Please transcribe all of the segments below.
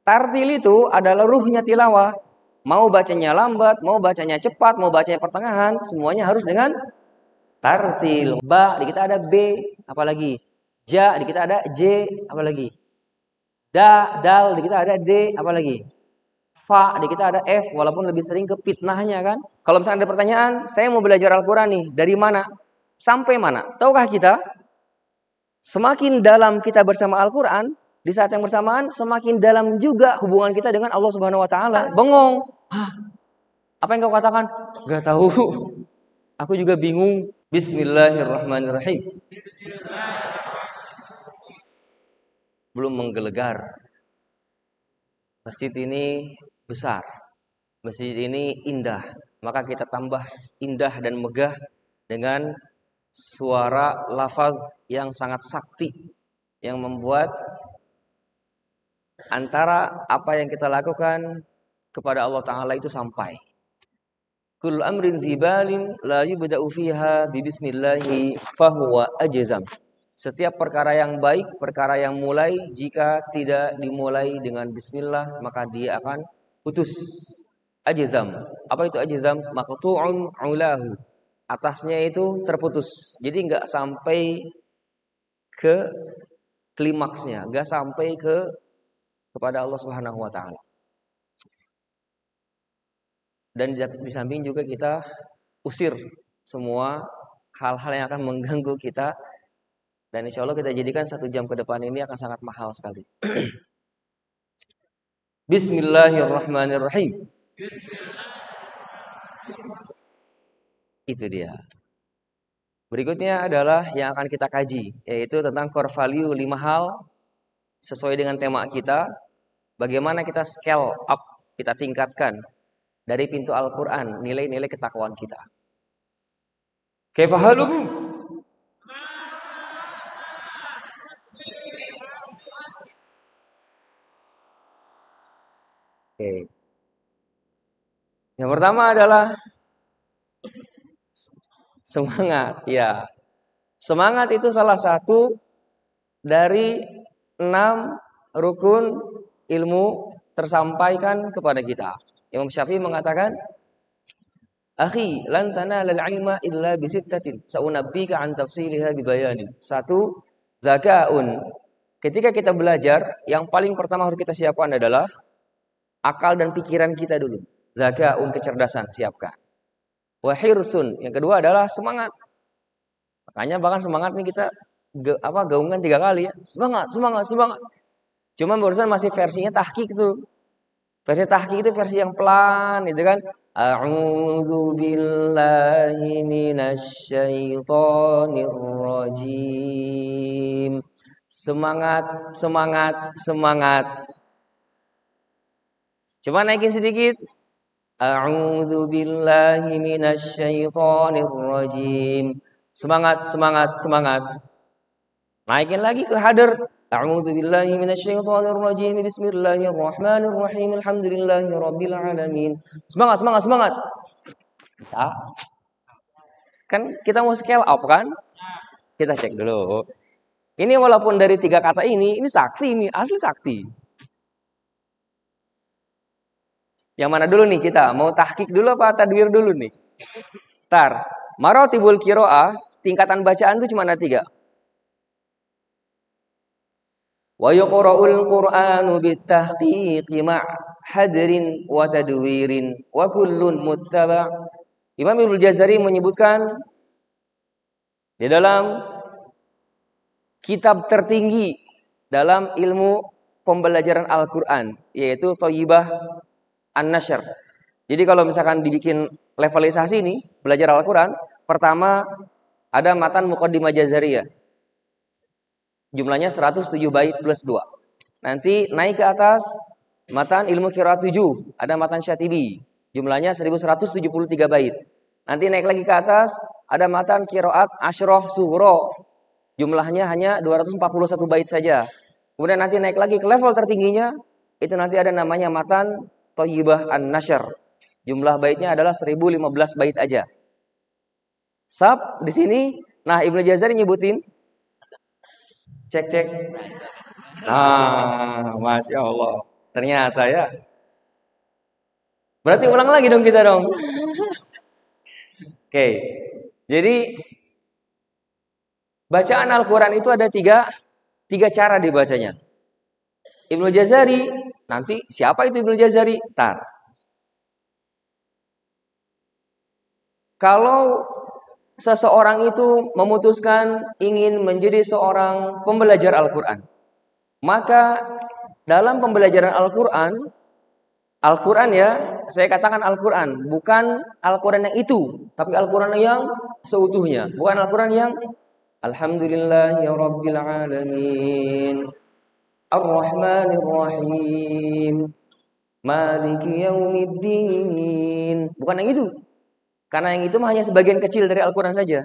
Tartil itu adalah ruhnya tilawah. Mau bacanya lambat, mau bacanya cepat, mau bacanya pertengahan, semuanya harus dengan tartil. Ba di kita ada B, apalagi ja di kita ada J, apalagi dal di kita ada D, apalagi fa di kita ada F, walaupun lebih sering ke pitnahnya kan. Kalau misalnya ada pertanyaan, saya mau belajar Al-Quran nih, dari mana sampai mana? Tahukah kita? Semakin dalam kita bersama Al-Quran, di saat yang bersamaan semakin dalam juga hubungan kita dengan Allah Subhanahu Wa Taala. Bengong, apa yang kau katakan? Gak tahu. Aku juga bingung. Bismillahirrahmanirrahim. Belum menggelegar. Masjid ini besar. Masjid ini indah. Maka kita tambah indah dan megah dengan suara lafaz yang sangat sakti, yang membuat antara apa yang kita lakukan kepada Allah Ta'ala itu sampai. Kullu amrin zibalin la yubda'u fiha bismillahi fahuwa ajzam. Setiap perkara yang baik, perkara yang mulai, jika tidak dimulai dengan bismillah, maka dia akan putus. Ajzam. Apa itu ajzam? Maqtu'un ulahu. Atasnya itu terputus. Jadi enggak sampai ke klimaksnya, enggak sampai kepada Allah Subhanahu wa taala. Dan di samping juga kita usir semua hal-hal yang akan mengganggu kita. Dan insya Allah kita jadikan 1 jam ke depan ini akan sangat mahal sekali. Bismillahirrahmanirrahim. Itu dia. Berikutnya adalah yang akan kita kaji, yaitu tentang core value 5 hal sesuai dengan tema kita. Bagaimana kita scale up, kita tingkatkan dari pintu Al-Quran nilai-nilai ketakwaan kita. Kaifa halukum? Oke. Yang pertama adalah semangat. Ya, semangat itu salah satu dari 6 rukun ilmu tersampaikan kepada kita. Imam Syafi'i mengatakan, "Akhi, lan tanalal ilma illa bisittatin. Sa'unabbika an tafsiliha bibayanin." 1, zakaun. Ketika kita belajar, yang paling pertama harus kita siapkan adalah akal dan pikiran kita dulu. Zakaun, kecerdasan, siapkan. Wa hirsun, yang kedua adalah semangat. Makanya bahkan semangat nih kita gaungkan 3 kali ya. Semangat, semangat, semangat. Cuman barusan masih versinya tahqiq itu. Versi tahqiq itu versi yang pelan itu kan. A'udzu billahi minasyaitonir rajim. Semangat, semangat, semangat. Coba naikin sedikit. A'udzu billahi minasyaitonir rajim. Semangat, semangat, semangat. Naikin lagi ke hadir. A'udzu billahi minasyaitonir rajim. Bismillahirrahmanirrahim. Alhamdulillahirabbil alamin. Semangat, semangat, semangat. Bisa. Kan kita mau scale up kan? Kita cek dulu. Ini walaupun dari 3 kata ini sakti, ini asli sakti. Yang mana dulu nih kita? Mau tahqiq dulu apa tadwir dulu nih? Maratibul qiraah, tingkatan bacaan itu cuma ada 3. Wa yuqra'ul Qur'anu bitahqiqi ma' hadrin wa tadwirin wa kullun muttaba'. Imam Ibnu Jazari menyebutkan di dalam kitab tertinggi dalam ilmu pembelajaran Al-Qur'an, yaitu Thayyibah An-Nashr. Jadi kalau misalkan dibikin levelisasi nih, belajar Al-Quran, pertama ada matan Muqaddimah Jazariyah. Jumlahnya 107 bait plus 2. Nanti naik ke atas, matan ilmu qiraat 7, ada matan Syatibi. Jumlahnya 1173 bait. Nanti naik lagi ke atas, ada matan qiraat Asyrah Sughra. Jumlahnya hanya 241 bait saja. Kemudian nanti naik lagi ke level tertingginya, itu nanti ada namanya matan Thayyibah An-Nashr. Jumlah baitnya adalah 1015 bait aja. Di sini, nah Ibnu Jazari nyebutin. Cek. Nah, Masya Allah. Ternyata ya. Berarti ulang lagi dong kita dong. Oke. Jadi bacaan Al-Quran itu ada tiga cara dibacanya. Ibnu Jazari, nanti siapa itu Ibnu Jazari? Tar. Kalau seseorang itu memutuskan ingin menjadi seorang pembelajar Al-Quran, maka dalam pembelajaran Al-Quran, Al-Quran ya, saya katakan Al-Quran, bukan Al-Quran yang itu, tapi Al-Quran yang seutuhnya, bukan Al-Quran yang Alhamdulillahi Rabbil Alamin, Ar-Rahmanir Rahim, Maliki Yaumiddin, bukan yang itu. Karena yang itu hanya sebagian kecil dari Al-Quran saja.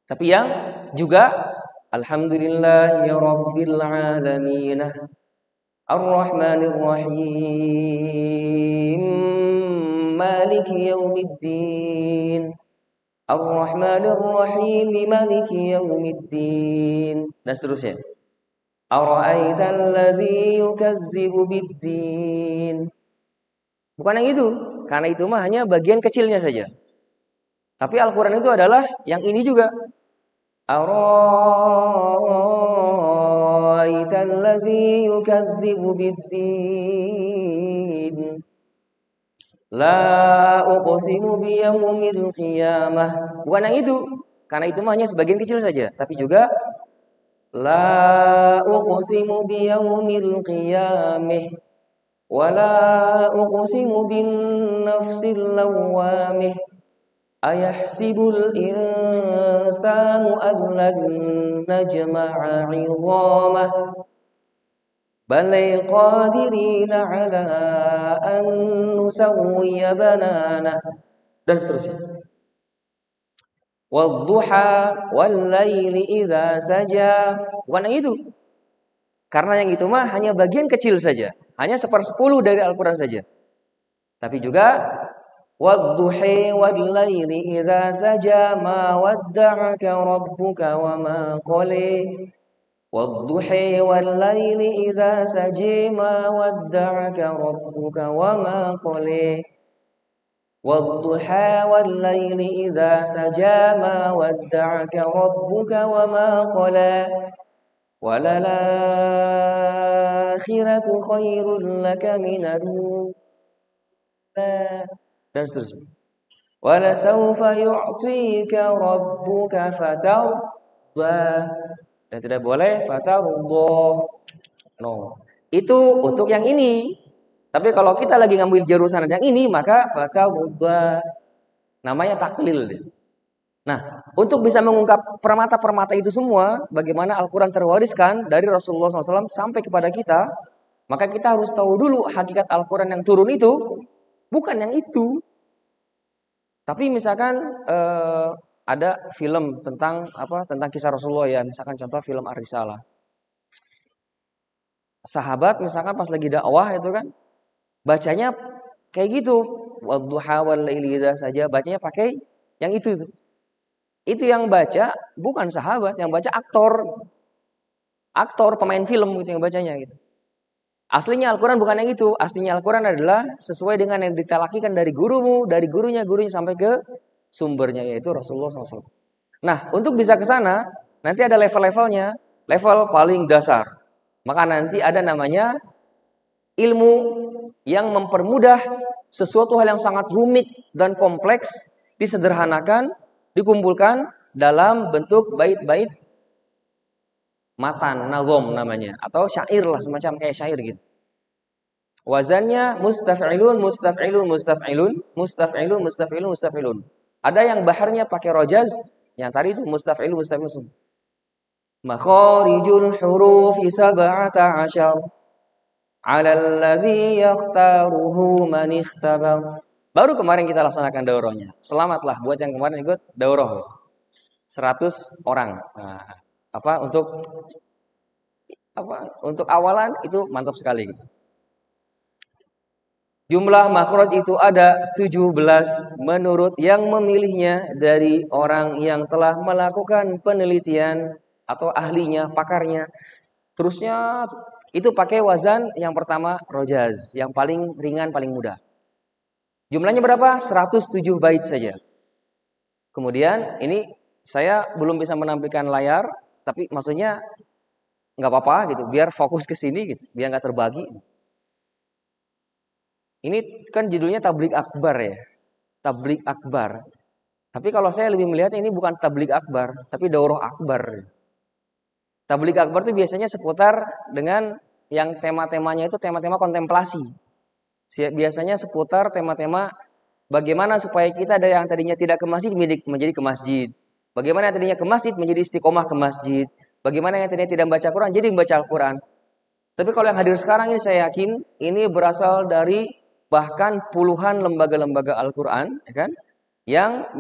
Tapi yang juga Alhamdulillahi Rabbil Alamin, Ar-Rahmanir Rahim, Maliki Yaumiddin, Ar-Rahmanir Rahim, Maliki Yaumiddin, dan seterusnya. Ara'aital ladzi yukadzibu biddin. Bukan yang itu, karena itu mah hanya bagian kecilnya saja. Tapi Al-Quran itu adalah yang ini juga. Ara'aital ladzi yukadzibu biddin. La uqsimu biyaumil qiyamah. Bukan yang itu, karena itu mah hanya sebagian kecil saja. Tapi juga La uqsimu biyaumil qiyamah. Wala uqsimu bin nafsil lawamih. Ayahsibul insanu an lan najma'a 'idhamah. Balai qadirina 'ala an nusawwiya bananah, dan seterusnya. Wadduha wal laili idza saja. Bukan yang itu. Karena yang itu mah hanya bagian kecil saja. Hanya 1/10 dari Al-Quran saja. Tapi juga wadduhi wal laili idza saja ma wadda'aka rabbuka wa ma qali. Wadduhi wal laili idza saja ma wadda'aka rabbuka wa ma qali. Wadduha wal laili idza saja ma wadda'aka rabbuka wa ma qala. Walal akhiratu khairul laka minad dunya, dan seterusnya. Wala sawfa yu'tika rabbuka fatarda, dan tidak boleh fatarda. No. Itu untuk yang ini. Tapi kalau kita lagi ngambil jurusan yang ini, maka fatarda namanya taklil. Nah, untuk bisa mengungkap permata-permata itu semua, bagaimana Al-Quran terwariskan dari Rasulullah SAW sampai kepada kita, maka kita harus tahu dulu hakikat Al-Quran yang turun itu, bukan yang itu. Tapi misalkan ada film tentang kisah Rasulullah ya, misalkan contoh film Ar-Risalah. Sahabat misalkan pas lagi dakwah itu kan, bacanya kayak gitu, wadduha wal laili idza saja, bacanya pakai yang itu tuh. Itu yang baca bukan sahabat, yang baca aktor pemain film gitu yang bacanya gitu. Aslinya Al-Quran bukan yang itu. Aslinya Al-Quran adalah sesuai dengan yang ditalakikan dari gurumu, dari gurunya sampai ke sumbernya, yaitu Rasulullah SAW. Nah, untuk bisa ke sana nanti ada level-levelnya. Level paling dasar, maka nanti ada namanya ilmu yang mempermudah sesuatu hal yang sangat rumit dan kompleks disederhanakan, dikumpulkan dalam bentuk bait-bait matan, nazom namanya, atau syair lah, semacam kayak syair gitu. Wazannya mustaf'ilun, mustaf'ilun, mustaf'ilun, mustaf'ilun, mustaf'ilun, mustaf'ilun. Ada yang baharnya pakai rojaz, yang tadi itu mustaf'ilun, mustaf'ilun. Makharijul hurufi sab'ata asyar 'alal ladzi yakhtaruhu man ikhtabar. Baru kemarin kita laksanakan daurahnya. Selamatlah buat yang kemarin ikut daurah. 100 orang. Nah, untuk awalan itu mantap sekali gitu. Jumlah makhraj itu ada 17 menurut yang memilihnya dari orang yang telah melakukan penelitian atau ahlinya, pakarnya. Terusnya itu pakai wazan yang pertama rojaz, yang paling ringan, paling mudah. Jumlahnya berapa? 107 bait saja. Kemudian ini saya belum bisa menampilkan layar, tapi maksudnya nggak apa-apa gitu, biar fokus ke sini gitu, biar nggak terbagi. Ini kan judulnya tablik akbar ya, tablik akbar. Tapi kalau saya lebih melihat ini bukan tablik akbar, tapi daurah akbar. Tablik akbar itu biasanya seputar dengan yang tema-temanya itu tema-tema kontemplasi. Biasanya seputar tema-tema bagaimana supaya kita dari yang tadinya tidak ke masjid menjadi ke masjid. Bagaimana yang tadinya ke masjid menjadi istiqomah ke masjid. Bagaimana yang tadinya tidak membaca Quran jadi membaca Al-Quran. Tapi kalau yang hadir sekarang ini saya yakin ini berasal dari bahkan puluhan lembaga-lembaga Al-Quran, ya kan? Yang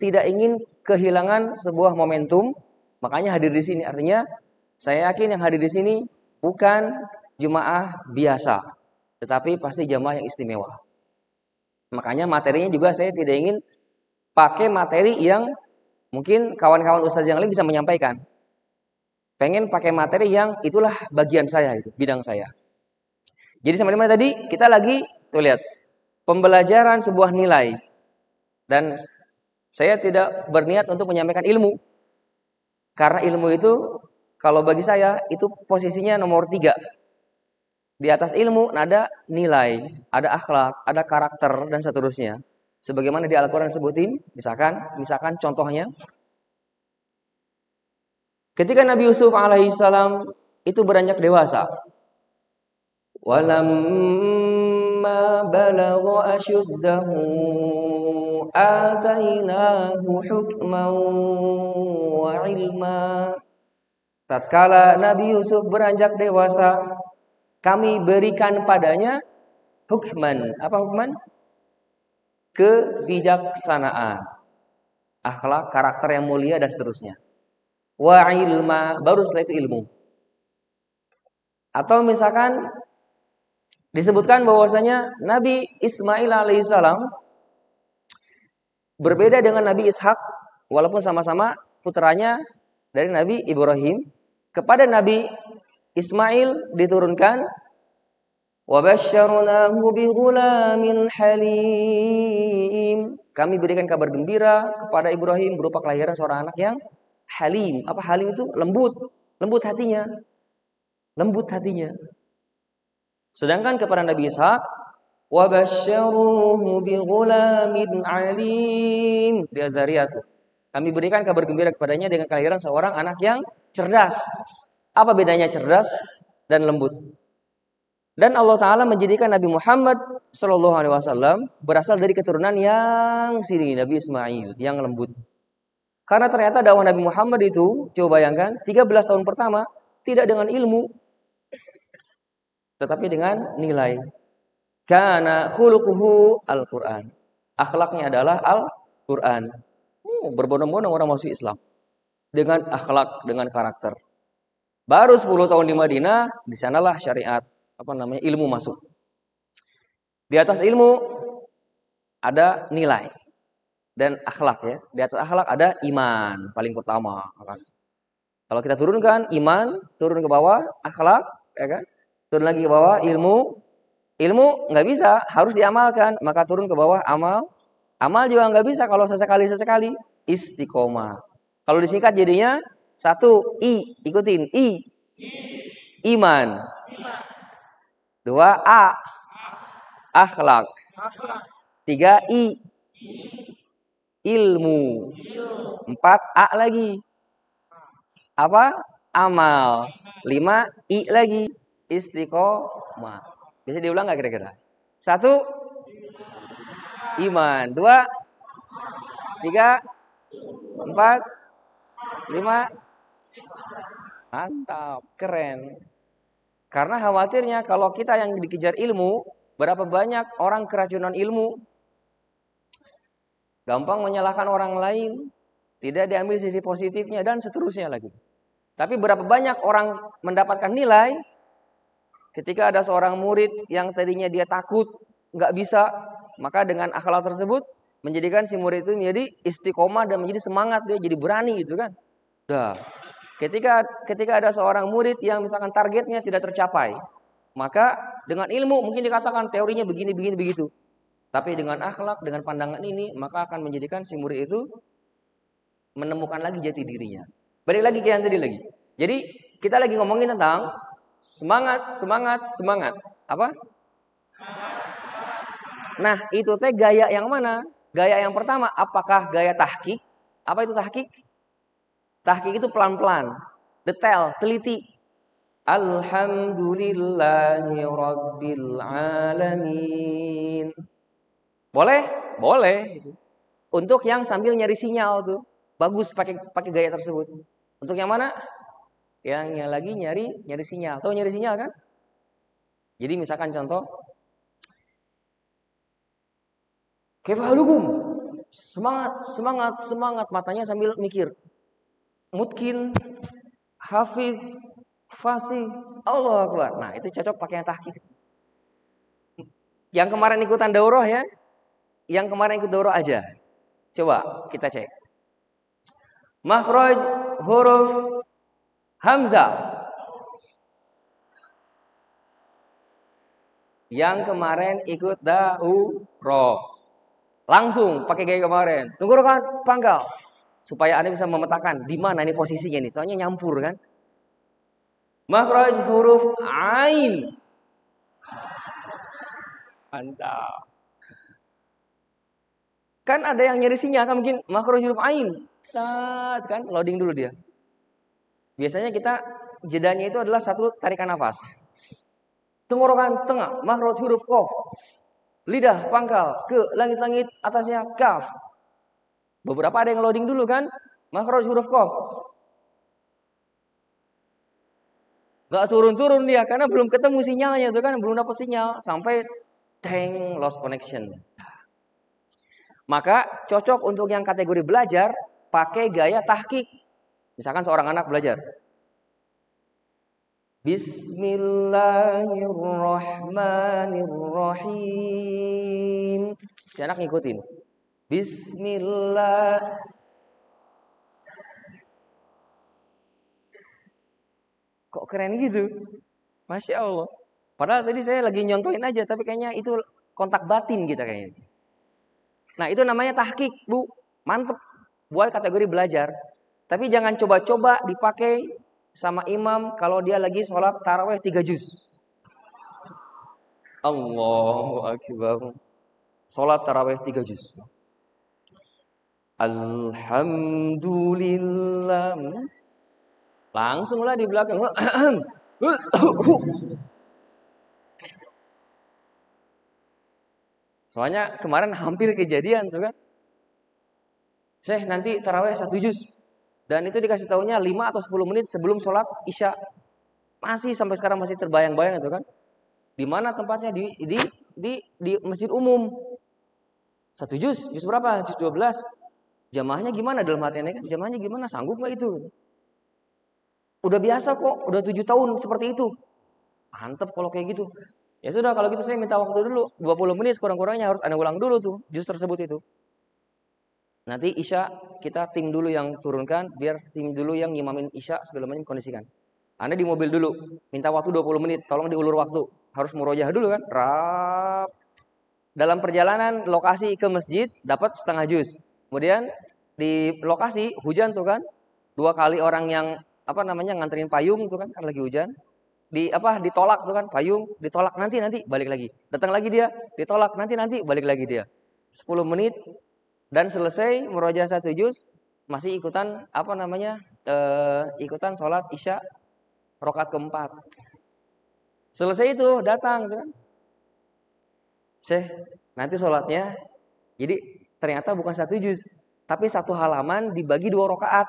tidak ingin kehilangan sebuah momentum, makanya hadir di sini. Artinya saya yakin yang hadir di sini bukan jemaah biasa, tetapi pasti jemaah yang istimewa. Makanya materinya juga saya tidak ingin pakai materi yang mungkin kawan-kawan ustaz yang lain bisa menyampaikan. Pengen pakai materi yang itulah bagian saya, itu bidang saya. Jadi sampai mana tadi? Kita lagi tuh lihat pembelajaran sebuah nilai, dan saya tidak berniat untuk menyampaikan ilmu, karena ilmu itu kalau bagi saya itu posisinya nomor 3. Di atas ilmu ada nilai, ada akhlak, ada karakter dan seterusnya. Sebagaimana di Al-Quran sebutin, misalkan contohnya, ketika Nabi Yusuf alaihissalam itu beranjak dewasa, walamma balagha asyuddahu atainahu hukman wa ilma. Tatkala Nabi Yusuf beranjak dewasa, kami berikan padanya hukman. Apa hukman? Kebijaksanaan, akhlak, karakter yang mulia dan seterusnya. Wa ilma, baru setelah itu ilmu. Atau misalkan disebutkan bahwasanya Nabi Ismail alaihissalam berbeda dengan Nabi Ishak, walaupun sama-sama putranya dari Nabi Ibrahim. Kepada Nabi Ismail diturunkan wa basyarnahu bighulamin halim. Kami berikan kabar gembira kepada Ibrahim berupa kelahiran seorang anak yang halim. Apa halim itu? Lembut hatinya. Lembut hatinya. Sedangkan kepada Nabi Ishak, wa basyaruhu bighulamin alim. Di Az-Zariyat. Kami berikan kabar gembira kepadanya dengan kelahiran seorang anak yang cerdas. Apa bedanya cerdas dan lembut? Dan Allah Ta'ala menjadikan Nabi Muhammad Sallallahu Alaihi Wasallam berasal dari keturunan yang sini, Nabi Ismail, yang lembut. Karena ternyata dakwah Nabi Muhammad itu, coba bayangkan, 13 tahun pertama tidak dengan ilmu, tetapi dengan nilai. Kana khuluquhu Al-Quran. Akhlaknya adalah Al-Quran. Berbondong-bondong orang masuk Islam dengan akhlak, dengan karakter. Baru 10 tahun di Madinah, di sanalah syariat, ilmu masuk. Di atas ilmu ada nilai dan akhlak ya. Di atas akhlak ada iman paling pertama. Kalau kita turunkan iman, turun ke bawah akhlak, ya kan? Turun lagi ke bawah ilmu. Ilmu nggak bisa, harus diamalkan. Maka turun ke bawah amal. Amal juga nggak bisa kalau sesekali. Istiqomah. Kalau disingkat jadinya 1 I, ikutin I. Iman. 2 A. Akhlak. 3 I. Ilmu. 4 A lagi. Apa? Amal. 5 I lagi. Istiqomah. Bisa diulang nggak kira-kira? 1 iman. 2 3 4 5. Mantap, keren. Karena khawatirnya kalau kita yang dikejar ilmu, berapa banyak orang keracunan ilmu, gampang menyalahkan orang lain, tidak diambil sisi positifnya dan seterusnya lagi. Tapi berapa banyak orang mendapatkan nilai ketika ada seorang murid yang tadinya dia takut, nggak bisa, maka dengan akhlak tersebut menjadikan si murid itu menjadi istiqomah dan menjadi semangat, dia jadi berani gitu kan. Dah. Ketika ada seorang murid yang misalkan targetnya tidak tercapai, maka dengan ilmu mungkin dikatakan teorinya begini begini begitu. Tapi dengan akhlak, dengan pandangan ini, maka akan menjadikan si murid itu menemukan lagi jati dirinya. Balik lagi ke yang tadi lagi. Jadi kita lagi ngomongin tentang semangat, semangat, semangat. Apa? Nah, itu teh gaya yang mana? Gaya yang pertama, apakah gaya tahqiq? Apa itu tahqiq? Tahqiq itu pelan-pelan, detail, teliti. Alhamdulillahi rabbil alamin. Boleh? Boleh. Untuk yang sambil nyari sinyal tuh, bagus pakai gaya tersebut. Untuk yang mana? Yang lagi nyari sinyal. Tahu nyari sinyal kan? Jadi misalkan contoh, kefahalukum. Semangat, semangat, semangat. Matanya sambil mikir. Mutkin, hafiz, fasih, Allahu Akbar. Nah, itu cocok pakai yang tahqiq. Yang kemarin ikutan daurah ya. Yang kemarin ikut daurah aja. Coba kita cek. Makhraj huruf hamzah. Yang kemarin ikut daurah. Langsung pakai gaya kemarin. Tenggorokan pangkal. Supaya Anda bisa memetakan di mana ini posisinya nih. Soalnya nyampur kan. Makhraj huruf ain. Mantap. Kan ada yang nyari sinyal kan mungkin makhraj huruf ain. Kan loading dulu dia. Biasanya kita jedanya itu adalah satu tarikan nafas. Tenggorokan tengah, makhraj huruf qaf. Lidah pangkal ke langit-langit atasnya kaf. Beberapa ada yang loading dulu kan? Makhraj huruf qaf. Gak turun-turun dia karena belum ketemu sinyalnya tuh kan, belum dapat sinyal sampai teng lost connection. Maka cocok untuk yang kategori belajar pakai gaya tahqiq. Misalkan seorang anak belajar. Bismillahirrahmanirrahim. Si anak ngikutin. Bismillah. Kok keren gitu? Masya Allah. Padahal tadi saya lagi nyontohin aja, tapi kayaknya itu kontak batin kita kayaknya. Nah itu namanya tahqiq, Bu. Mantep. Buat kategori belajar. Tapi jangan coba-coba dipakai sama imam kalau dia lagi sholat taraweh 3 juz. Allahu Akbar. Sholat taraweh 3 juz. Alhamdulillah. Langsunglah di belakang. Soalnya kemarin hampir kejadian tuh kan. Syekh nanti taraweh 1 juz. Dan itu dikasih tahunya 5 atau 10 menit sebelum sholat isya. Masih sampai sekarang masih terbayang-bayang itu kan. Di mana tempatnya? Di masjid umum. 1 juz berapa? Juz 12. Jamaahnya gimana dalam hatinya kan? Jamaahnya gimana? Sanggup nggak itu? Udah biasa kok, udah 7 tahun seperti itu. Mantep kalau kayak gitu. Ya sudah kalau gitu saya minta waktu dulu 20 menit kurang-kurangnya harus Anda ulang dulu tuh juz tersebut itu. Nanti isya kita tim dulu yang turunkan biar tim dulu yang ngimamin isya segala macam kondisikan. Anda di mobil dulu, minta waktu 20 menit, tolong diulur waktu. Harus murojaah dulu kan? Rap. Dalam perjalanan lokasi ke masjid dapat setengah juz. Kemudian di lokasi hujan tuh kan? 2 kali orang yang nganterin payung tuh kan lagi hujan. Ditolak tuh kan payung, ditolak nanti balik lagi. Datang lagi dia, ditolak nanti balik lagi dia. 10 menit dan selesai murojaah 1 juz masih ikutan ikutan sholat isya rakaat keempat. Selesai itu datang tuh kan. Syekh, nanti sholatnya jadi ternyata bukan 1 juz, tapi 1 halaman dibagi 2 rakaat.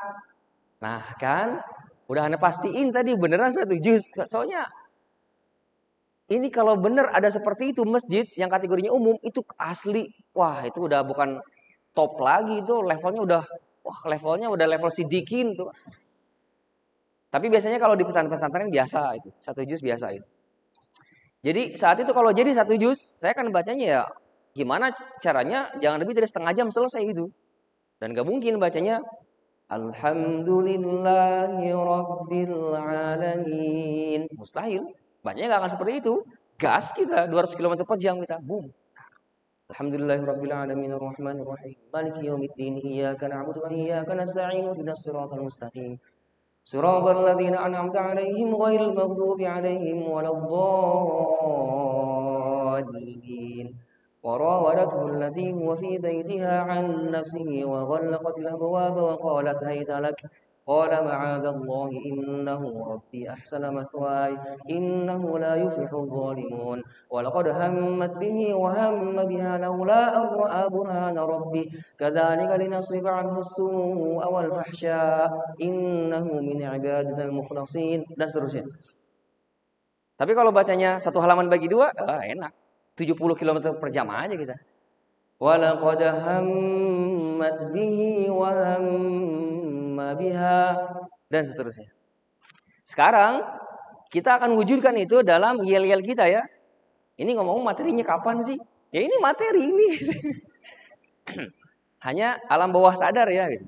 Nah kan udah Anda pastiin tadi beneran 1 juz. Soalnya ini kalau bener ada seperti itu masjid yang kategorinya umum itu asli. Wah itu udah bukan top lagi itu levelnya udah level sidikin tuh. Tapi biasanya kalau di pesantren biasa itu 1 juz biasa itu. Jadi saat itu kalau jadi 1 juz saya akan bacanya ya gimana caranya jangan lebih dari setengah jam selesai itu. Dan gak mungkin bacanya Alhamdulillahi Rabbil Alamin. Mustahil. Banyak nggak akan seperti itu. Gas kita 200 km per jam kita. Boom. Alhamdulillahi Rabbil Alamin Ar-Rahmanir Rahim. Maliki yaumiddin. Iyyaka na'budu wa iyyaka nasta'in. Ihdinas siratal mustaqim. Siratal ladzina an'amta 'alaihim ghairil maghdubi 'alaihim waladdallin. وراودته التي هو في بيتها عن نفسه وغلقت الأبواب وقالت هيت لك قال معاذ الله إنه ربي أحسن مثواي إنه لا يفلح الظالمون ولقد همت به وهم بها لولا أن رأى برهان ربه كذلك لنصرف عنه السوء والفحشاء إنه من عبادنا المخلصين dan seterusnya. Tapi kalau bacanya satu halaman bagi dua, enak. 70 km per jam aja kita. Walaqad hammat bihi wa hamma biha dan seterusnya. Sekarang kita akan wujudkan itu dalam yel-yel kita ya. Ini ngomong materinya kapan sih? Ya ini materi ini. Hanya alam bawah sadar ya gitu.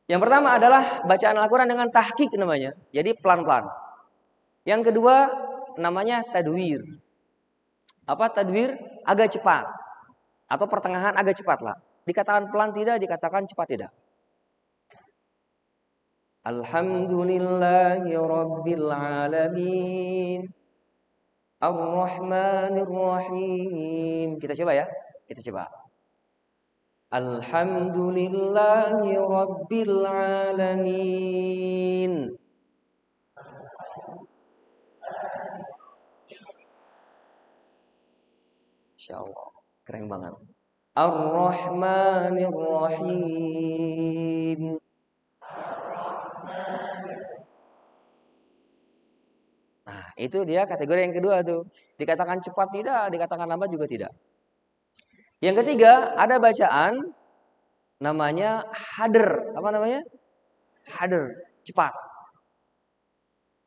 Yang pertama adalah bacaan Al-Qur'an dengan tahqiq namanya. Jadi pelan-pelan. Yang kedua namanya tadwir. Apa tadwir? Agak cepat. Atau pertengahan agak cepat lah. Dikatakan pelan tidak, dikatakan cepat tidak. Alhamdulillahi Rabbil Alamin. Ar-Rahmanir Rahim. Kita coba ya. Kita coba. Alhamdulillahi Rabbil Alamin. Insyaallah. Keren banget. Ar-Rahmanir Rahim. Nah, itu dia kategori yang kedua tuh. Dikatakan cepat tidak, dikatakan lambat juga tidak. Yang ketiga, ada bacaan namanya hadr. Apa namanya? Hadr, cepat.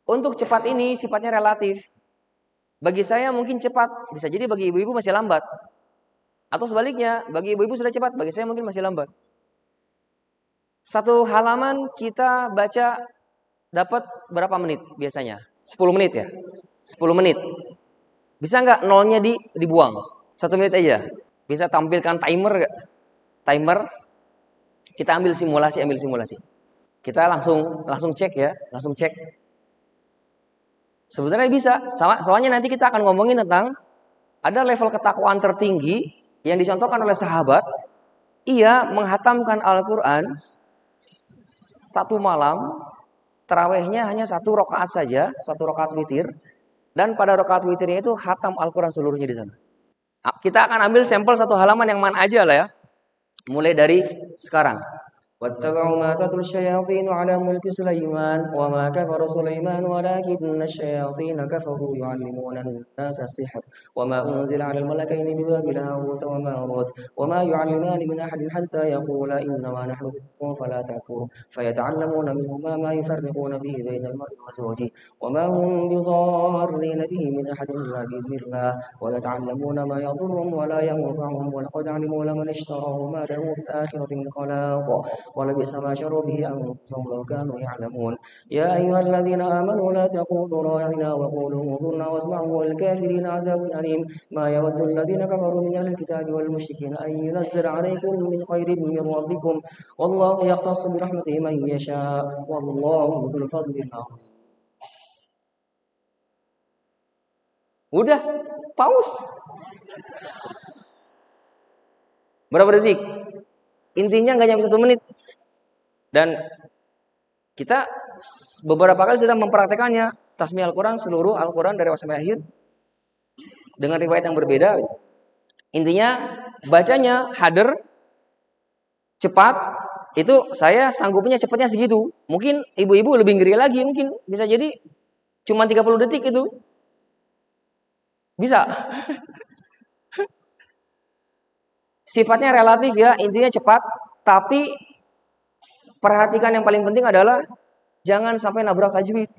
Untuk cepat ini sifatnya relatif. Bagi saya mungkin cepat, bisa jadi bagi ibu-ibu masih lambat. Atau sebaliknya, bagi ibu-ibu sudah cepat, bagi saya mungkin masih lambat. Satu halaman kita baca dapat berapa menit biasanya? 10 menit ya? 10 menit. Bisa nggak nolnya dibuang? 1 menit aja. Bisa tampilkan timer nggak? Timer. Kita ambil simulasi. Kita langsung cek ya, langsung cek. Sebenarnya bisa. Soalnya nanti kita akan ngomongin tentang ada level ketakwaan tertinggi yang dicontohkan oleh sahabat. Ia menghatamkan Al-Quran 1 malam. Tarawihnya hanya 1 rakaat saja, 1 rakaat witir. Dan pada rakaat witirnya itu hatam Al-Quran seluruhnya di sana. Kita akan ambil sampel 1 halaman yang mana aja lah ya. Mulai dari sekarang. واتبعوا ما تتلو الشياطين على ملك سليمان وما كفر سليمان ولكن الشياطين كفروا يعلمون الناس السحر وما أنزل على الملكين ببابل هاروت وماروت وما يعلمان من أحد حتى يقولا إنما نحن فتنة فلا تكفر فيتعلمون منهما ما يفرقون به بين المرء وزوجه وما هم بضارين به من أحد إلا بإذن الله ويتعلمون ما يضرهم ولا ينفعهم ولقد علموا لمن اشتراه ما له في الآخرة من خلاق ولبئس ما شروا به أنفسهم لو كانوا يعلمون يا أيها الذين آمنوا لا تقولوا راعنا وقولوا انظرنا واسمعوا والكافرين عذاب أليم ما يود الذين كفروا من أهل الكتاب والمشركين أن ينزل عليكم من خير من ربكم والله يختص برحمته من يشاء والله ذو الفضل العظيم. Udah, pause. Berapa detik? Intinya nggak nyampe 1 menit. Dan kita beberapa kali sudah mempraktekannya. Tasmiyah Al-Quran, seluruh Al-Quran dari awal sampai akhir. Dengan riwayat yang berbeda. Intinya bacanya hadr, cepat. Itu saya sanggupnya cepatnya segitu. Mungkin ibu-ibu lebih ngeri lagi. Mungkin bisa jadi cuma 30 detik itu. Bisa. Sifatnya relatif ya, intinya cepat, tapi perhatikan yang paling penting adalah jangan sampai nabrak tajwid.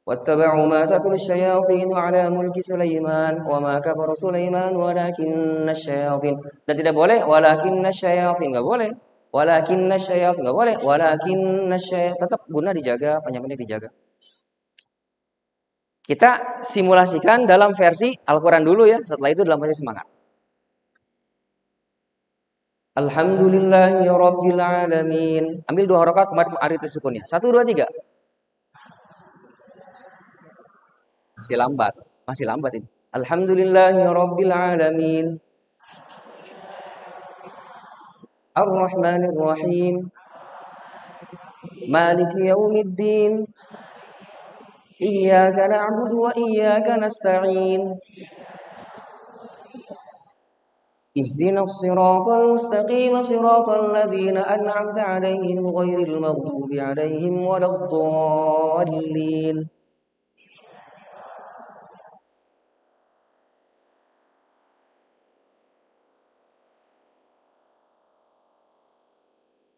واتبعوا ما تتلو الشياطين على ملك سليمان وما كفر سليمان ولكن الشياطين. Dan tidak boleh walakinna syayatin, enggak boleh. Walakinna syayatin enggak boleh. Walakinna syayatin, tetap guna dijaga, penyampaiannya dijaga. Kita simulasikan dalam versi Al-Qur'an dulu ya, setelah itu dalam versi semangat. Alhamdulillahi rabbil alamin. Ambil 2 rakaat mad arid sukunnya. 1 2 3. Masih lambat. Masih lambat ini. Alhamdulillahi rabbil alamin. Ar-Rahmanir Rahim. Maliki yaumiddin. Iyyaka na'budu wa iyyaka nasta'in. اهدنا الصراط المستقيم صراط الذين أنعمت عليهم غير المغضوب عليهم ولا الضالين.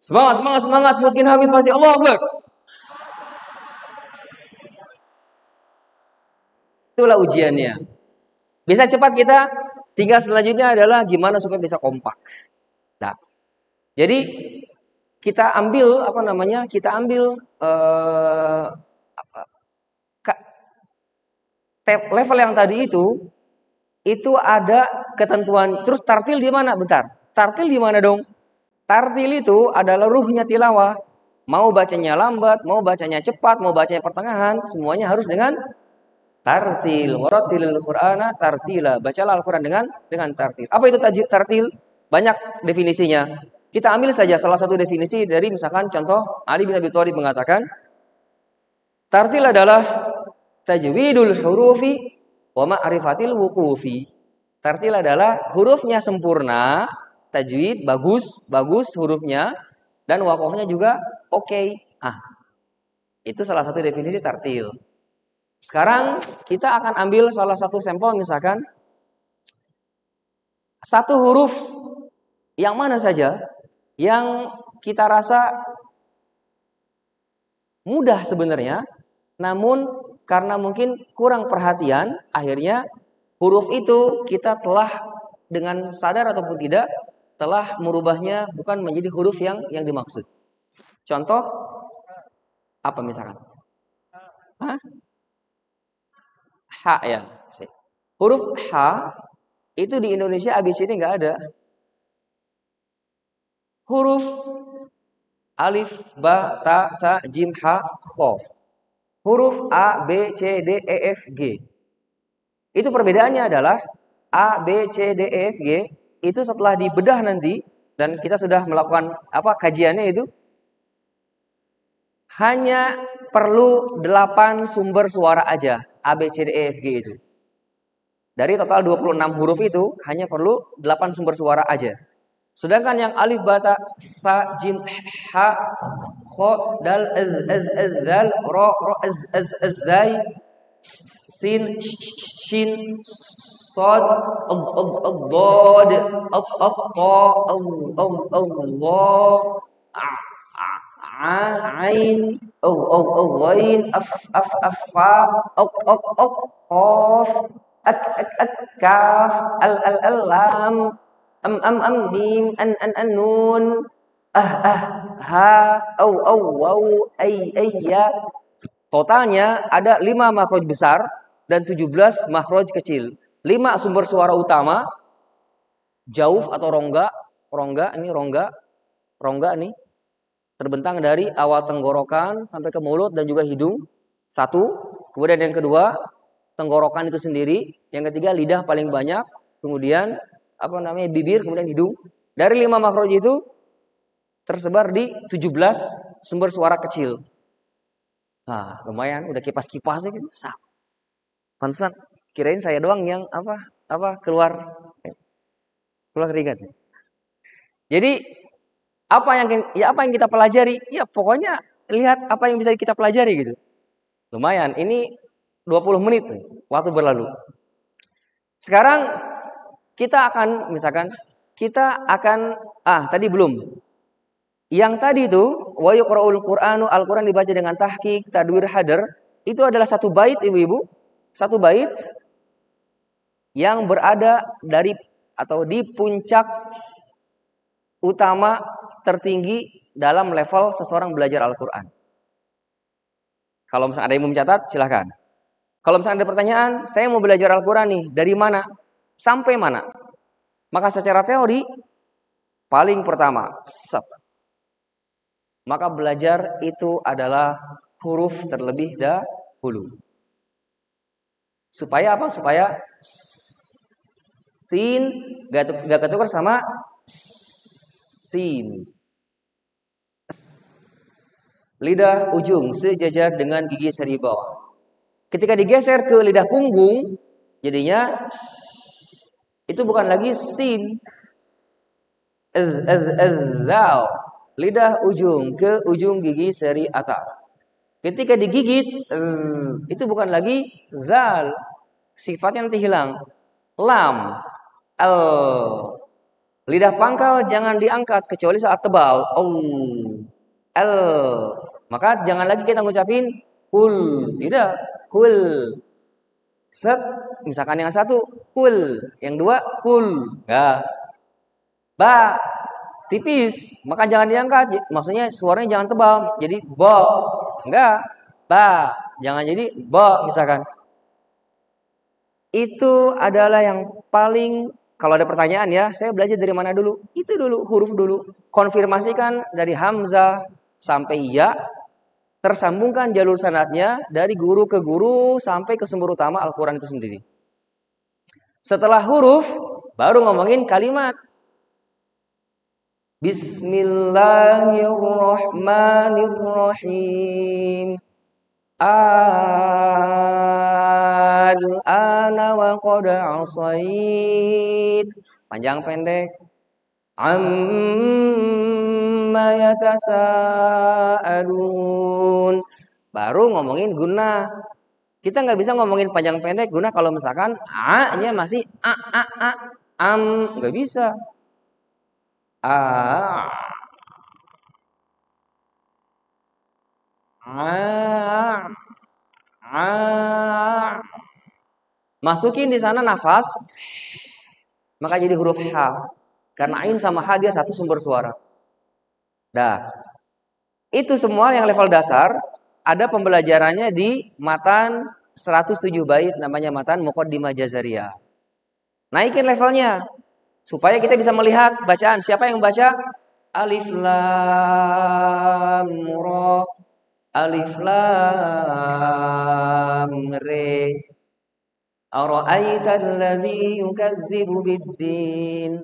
Semangat, semangat, semangat. Mungkin Habib masih Allah Akbar. Itulah ujiannya. Bisa cepat kita. Tinggal selanjutnya adalah gimana supaya bisa kompak. Nah, jadi kita ambil apa namanya? Kita ambil level yang tadi itu ada ketentuan. Terus tartil di mana? Bentar. Tartil di mana dong? Tartil itu adalah ruhnya tilawah. Mau bacanya lambat, mau bacanya cepat, mau bacanya pertengahan, semuanya harus dengan tartil. Warattilil Qur'ana tartila. Bacalah Al-Qur'an dengan tartil. Apa itu tartil? Banyak definisinya. Kita ambil saja salah satu definisi dari misalkan contoh Ali bin Abi Thalib mengatakan tartil adalah tajwidul hurufi wa ma'rifatil wuqufi. Tartil adalah hurufnya sempurna, tajwid bagus hurufnya dan wakofnya juga oke. Itu salah satu definisi tartil. Sekarang kita akan ambil salah satu sampel misalkan satu huruf yang mana saja yang kita rasa mudah sebenarnya, namun karena mungkin kurang perhatian, akhirnya huruf itu kita telah dengan sadar ataupun tidak telah merubahnya bukan menjadi huruf yang dimaksud. Contoh apa misalkan? H ya. Huruf H itu di Indonesia ABCD nggak ada. Huruf alif, ba, ta, sa, jim, ha, khof. Huruf A, B, C, D, E, F, G. Itu perbedaannya adalah A, B, C, D, E, F, G itu setelah dibedah nanti dan kita sudah melakukan kajiannya itu hanya perlu 8 sumber suara aja. A, B, C, D, E, F, G itu. Dari total 26 huruf itu hanya perlu 8 sumber suara aja. Sedangkan yang alif, ba, ta, sa, jim, ha, kho, dal, az, zal, ro, az, zai, sin, shin, sod, dod, ta, ain, ghain, fa, qaf, kaf, lam, mim, nun, ha, waw, ya. Totalnya ada 5 makhraj besar dan 17 makhraj kecil. 5 sumber suara utama, jauf atau rongga nih. Terbentang dari awal tenggorokan sampai ke mulut dan juga hidung. 1. Kemudian yang kedua, tenggorokan itu sendiri. Yang ketiga, lidah paling banyak. Kemudian bibir, kemudian hidung. Dari 5 makhraj itu tersebar di 17 sumber suara kecil. Nah, lumayan udah kipas-kipas gitu. Pantesan kirain saya doang yang keluar keringat. Jadi apa yang kita pelajari? Ya pokoknya lihat apa yang bisa kita pelajari gitu. Lumayan, ini 20 menit nih, waktu berlalu. Sekarang kita akan tadi belum. Yang tadi itu wa yuqra'ul Qur'anu, Al-Qur'an dibaca dengan tahqiq, tadwir, hadar. itu adalah satu bait ibu-ibu, satu bait yang berada dari atau di puncak utama tertinggi dalam level seseorang belajar Al-Quran. Kalau misalnya ada yang mau mencatat, silahkan. Kalau misalnya ada pertanyaan, saya mau belajar Al-Quran nih, dari mana? Sampai mana? Maka secara teori, paling pertama, maka belajar itu adalah huruf terlebih dahulu. Supaya apa? Supaya sin gak ketukar sama sin. Lidah ujung sejajar dengan gigi seri bawah. Ketika digeser ke lidah punggung, jadinya itu bukan lagi sin. Zal. Lidah ujung ke ujung gigi seri atas. Ketika digigit, itu bukan lagi zal. Sifatnya nanti hilang. Lam. Al. Lidah pangkal jangan diangkat kecuali saat tebal. Al. Maka jangan lagi kita ngucapin kul. Tidak. Kul. Set. Misalkan yang satu kul. Yang dua kul. Enggak. Ba. Tipis. Maka jangan diangkat. Maksudnya suaranya jangan tebal. Jadi bo. Enggak. Ba. Jangan jadi bo misalkan. Itu adalah yang paling, kalau ada pertanyaan ya, saya belajar dari mana dulu? Itu dulu, huruf dulu. Konfirmasikan dari hamzah sampai ya, tersambungkan jalur sanadnya dari guru ke guru sampai ke sumber utama Al-Quran itu sendiri. Setelah huruf, baru ngomongin kalimat. Bismillahirrahmanirrahim. Al-ana wa qad asait. Panjang pendek. Amma yatasaalun. Baru ngomongin gunnah. Kita nggak bisa ngomongin panjang pendek gunnah kalau misalkan a-nya masih nggak bisa. Masukin di sana nafas, maka jadi huruf H. Karena ain sama H dia satu sumber suara. Dah. Itu semua yang level dasar, ada pembelajarannya di matan 107 bait namanya matan Muqaddimah Jazariyah. Naikin levelnya supaya kita bisa melihat bacaan. Siapa yang baca? Alif lam ra, alif lam re. Ara'aital ladzi yukadzibu biddin.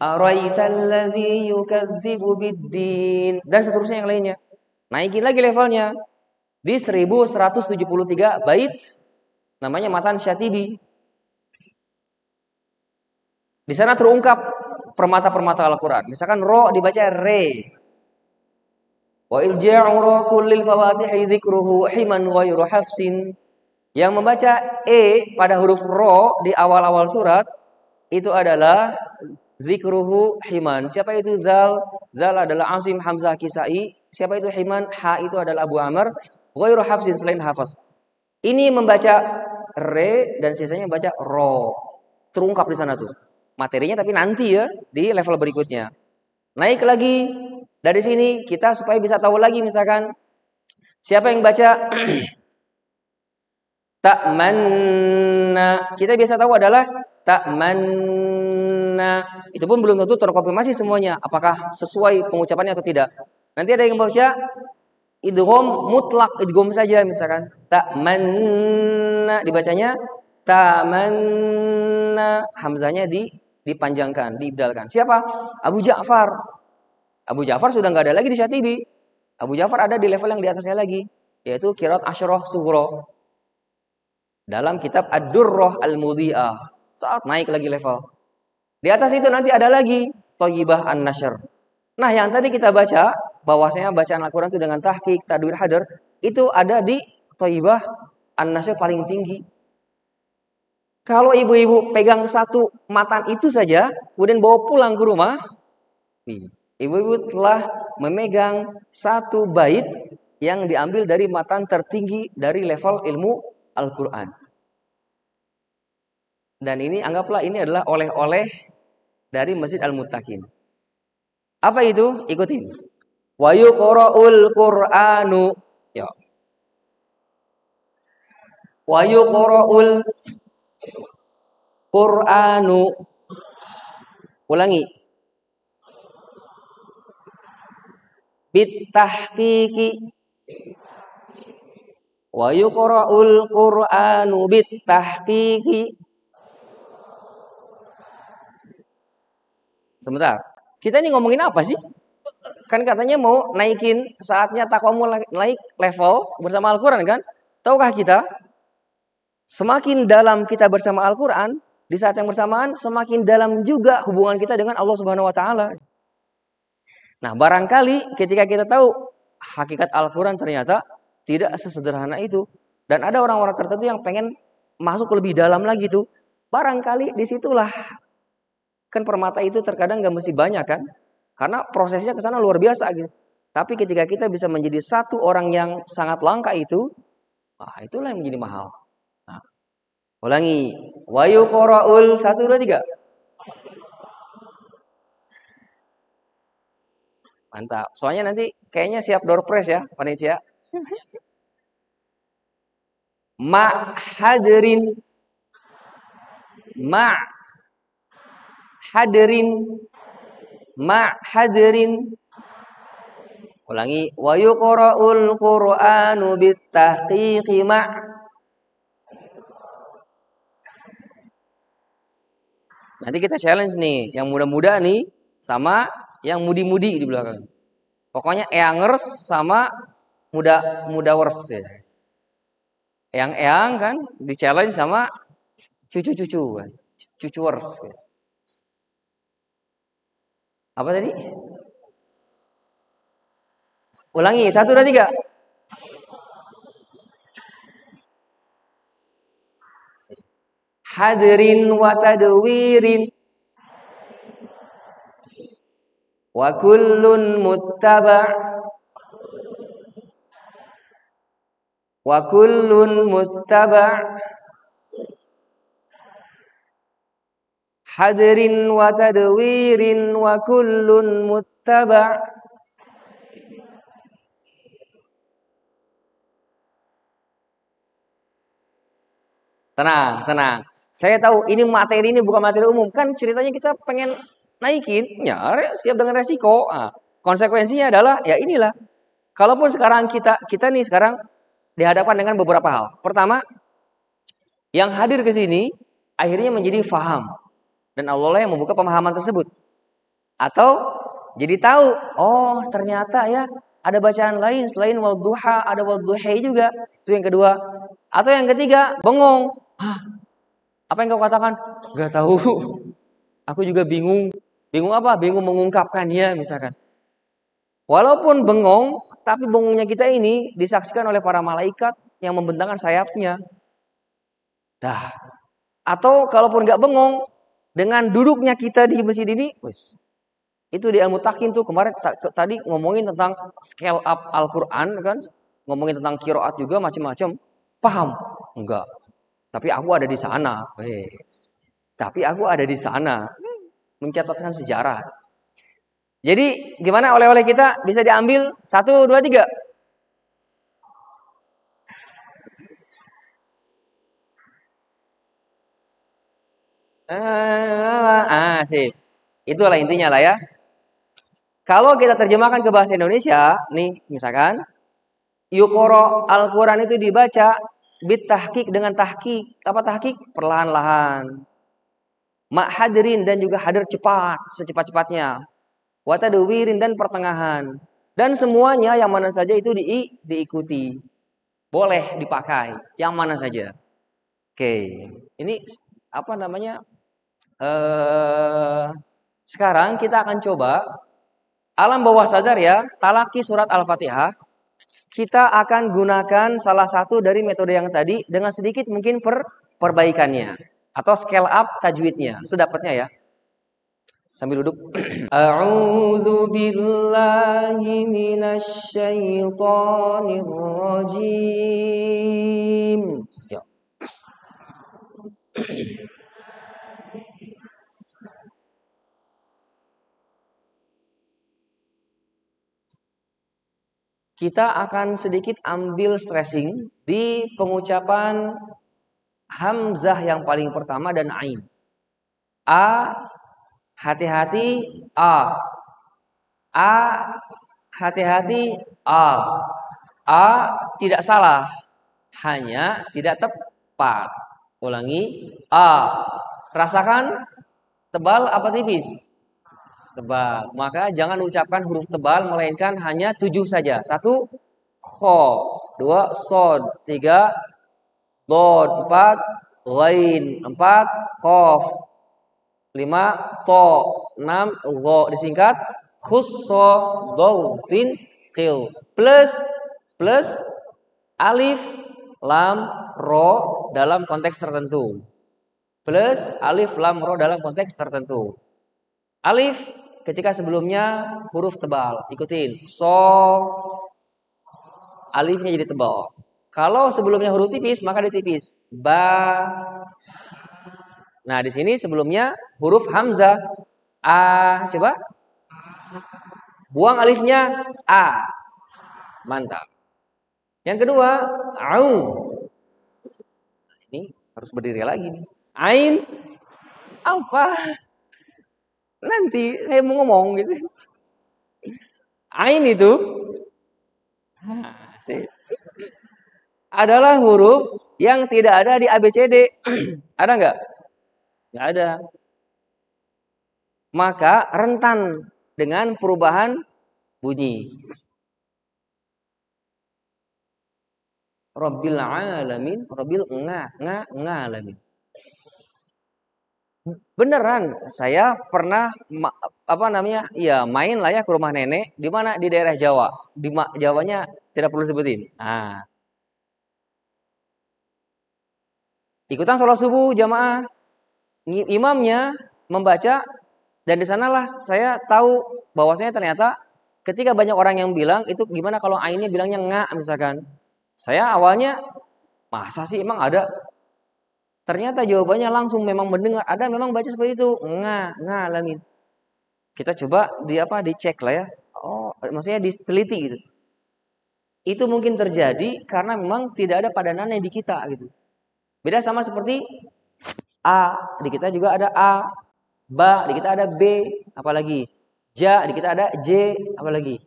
Ara'aital ladzi yukadzibu biddin. Dan seterusnya yang lainnya. Naikin lagi levelnya. Di 1173 bait namanya matan Syatibi. Di sana terungkap permata-permata Al-Quran. Misalkan ro dibaca re. Wa ilja'u ra kullil fawatihi dzikruhu himan ghairu hafsin. Yang membaca pada huruf ro di awal-awal surat itu adalah zikruhu himan. Siapa itu zal? Zal adalah Asim Hamzah Kisai. Siapa itu himan? Ha itu adalah Abu Amr. Ghairu hafsin selain hafaz. Ini membaca re dan sisanya membaca ro. Terungkap di sana tuh. Materinya tapi nanti ya di level berikutnya. Naik lagi dari sini kita supaya bisa tahu lagi misalkan siapa yang baca ta'manna. Kita biasa tahu adalah ta'manna. Itu pun belum tentu terkonfirmasi semuanya apakah sesuai pengucapannya atau tidak. Nanti ada yang baca idgham mutlak, idgham saja misalkan ta'manna dibacanya ta'manna, hamzahnya dipanjangkan, diibdalkan. Siapa? Abu Ja'far. Abu Ja'far sudah nggak ada lagi di Syatibi. Abu Ja'far ada di level yang di atasnya lagi, yaitu qiraat Asyrah Sughra. Dalam kitab Ad-Durrah Al-Mudhi'ah. Saat naik lagi level. Di atas itu nanti ada lagi Thayyibah An-Nashr. Nah, yang tadi kita baca bahwasanya bacaan Al-Qur'an itu dengan tahqiq, tadwir, hadar, itu ada di Thayyibah An-Nashr paling tinggi. Kalau ibu-ibu pegang satu matan itu saja, kemudian bawa pulang ke rumah, ibu-ibu telah memegang satu bait yang diambil dari matan tertinggi dari level ilmu Al-Quran. Dan ini anggaplah ini adalah oleh-oleh dari Masjid Al-Muttaqin. Apa itu? Ikutin. Wa yuqra'ul Qur'anu. Ya. Wa yuqra'ul Qur'anu. Ulangi. Bitahqiqi. Wa yuqra'ul Qur'anu bitahqiqi. Sebentar. Kita ini ngomongin apa sih? Kan katanya mau naikin saatnya takwamu naik level bersama Al-Quran kan? Tahukah kita? Semakin dalam kita bersama Al-Quran, di saat yang bersamaan semakin dalam juga hubungan kita dengan Allah Subhanahu Wa Taala. Nah, barangkali ketika kita tahu hakikat Al-Quran ternyata tidak sesederhana itu, dan ada orang-orang tertentu yang pengen masuk lebih dalam lagi tuh, barangkali disitulah kan permata itu terkadang gak mesti banyak kan, karena prosesnya ke sana luar biasa gitu. Tapi ketika kita bisa menjadi satu orang yang sangat langka itu, itulah yang menjadi mahal. Nah, ulangi, wa yuqra'ul 1 2 3. Mantap. Soalnya nanti kayaknya siap door prize ya, panitia. Ma hadirin. Ma hadirin. Ma hadirin. Ulangi, wa yuqra'ul Qur'anu bitahqiqi ma'. Nanti kita challenge nih, yang muda-muda nih sama yang mudi-mudi di belakang. Pokoknya eyangers sama muda-mudawers ya. Eyang-eyang kan di challenge sama cucu-cucu kan. Cucuers. Ya. Apa tadi? Ulangi, 1 2 3. Hadirin wa tadwirin. Wa kullun muttaba' wa kullun muttaba' hadirin wa tadwirin wa kullun muttaba'. Tenang, tenang. Saya tahu ini materi ini bukan materi umum. Kan ceritanya kita pengen naikin, ya siap dengan resiko. Nah, konsekuensinya adalah ya inilah. Kalaupun sekarang kita nih sekarang dihadapkan dengan beberapa hal. Pertama, yang hadir ke sini akhirnya menjadi faham dan Allah yang membuka pemahaman tersebut. Atau jadi tahu, oh ternyata ya ada bacaan lain selain wadduha, ada wadduhi juga. Itu yang kedua. Atau yang ketiga, bengong. Apa yang kau katakan? Gak tahu. Aku juga bingung. Bingung apa? Bingung mengungkapkannya misalkan. Walaupun bengong, tapi bengongnya kita ini disaksikan oleh para malaikat yang membentangkan sayapnya. Dah. Atau kalaupun gak bengong, dengan duduknya kita di masjid ini, itu di Al-Muttaqin tuh kemarin tadi ngomongin tentang scale up Al-Quran kan, ngomongin tentang qiraat juga macam-macam. Paham? Enggak. Tapi aku ada di sana. Tapi aku ada di sana. Mencatatkan sejarah. Jadi gimana oleh-oleh kita bisa diambil 1 2 3. Sip. Itulah intinya lah ya. Kalau kita terjemahkan ke bahasa Indonesia, nih misalkan yuqra Al-Quran itu dibaca bitahqiq dengan tahqiq. Apa tahqiq? Perlahan-lahan. Ma hadirin dan juga hadir cepat, secepat-cepatnya. Wa tadwirin dan pertengahan. Dan semuanya yang mana saja itu diikuti. Boleh dipakai, yang mana saja. Oke. Ini apa namanya? Sekarang kita akan coba alam bawah sadar ya, talaki surat Al-Fatihah. Kita akan gunakan salah satu dari metode yang tadi dengan sedikit mungkin perbaikannya atau scale up tajwidnya, sedapatnya ya. Sambil duduk. A'udzu billahi minasy syaithanir rajim. Ya. Kita akan sedikit ambil stressing di pengucapan hamzah yang paling pertama dan ain. A, hati-hati A. A, hati-hati A. A tidak salah, hanya tidak tepat. Ulangi, A. Rasakan tebal apa tipis? Tebal. Maka jangan ucapkan huruf tebal, melainkan hanya 7 saja. 1, kho. 2, sod. 3, dod. 4, ghain. 4, qof. 5, to. 6, gho. Disingkat, khusso, dawtin, qil. Plus, alif, lam, ro dalam konteks tertentu. Plus, alif, lam, ro dalam konteks tertentu. Alif ketika sebelumnya huruf tebal, ikutin. So, alifnya jadi tebal. Kalau sebelumnya huruf tipis, maka ditipis. Ba. Nah, di sini sebelumnya huruf hamzah. A, coba. Buang alifnya. A. Mantap. Yang kedua, au. Ini harus berdiri lagi nih. Ain. Apa? Nanti saya mau ngomong gitu. Ain itu adalah huruf yang tidak ada di ABCD. Ada nggak? Nggak ada. Maka rentan dengan perubahan bunyi. Rabbil alamin, Rabbil ngalamin. Beneran, saya pernah main lah ya ke rumah nenek di mana di daerah Jawa. Di Jawanya tidak perlu sebutin. Nah, ikutan sholat subuh jamaah, imamnya membaca dan di sanalah saya tahu bahwasanya ternyata ketika banyak orang yang bilang itu gimana kalau ainnya bilangnya nga misalkan. Saya awalnya masa sih emang ada? Ternyata jawabannya langsung memang mendengar ada memang baca seperti itu ngalamin. Kita coba dicek lah ya. Oh, maksudnya diteliti gitu. Itu mungkin terjadi karena memang tidak ada padanannya di kita gitu. Beda sama seperti A, di kita juga ada A, ba, di kita ada B, apalagi ja, di kita ada J, apalagi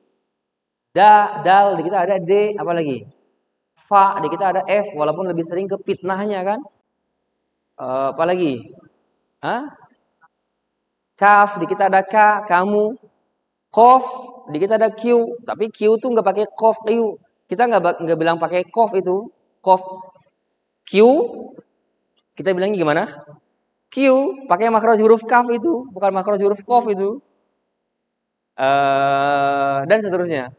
dal, di kita ada D, apalagi fa, di kita ada F, walaupun lebih sering ke fitnahnya kan. Apalagi kaf, di kita ada K, kamu. Kof, di kita ada Q, tapi Q tuh nggak pakai kof Q. Kita nggak bilang pakai kof itu, kof Q. Kita bilangnya gimana? Q, pakai makhraj huruf kaf itu, bukan makhraj huruf kof itu. Dan seterusnya.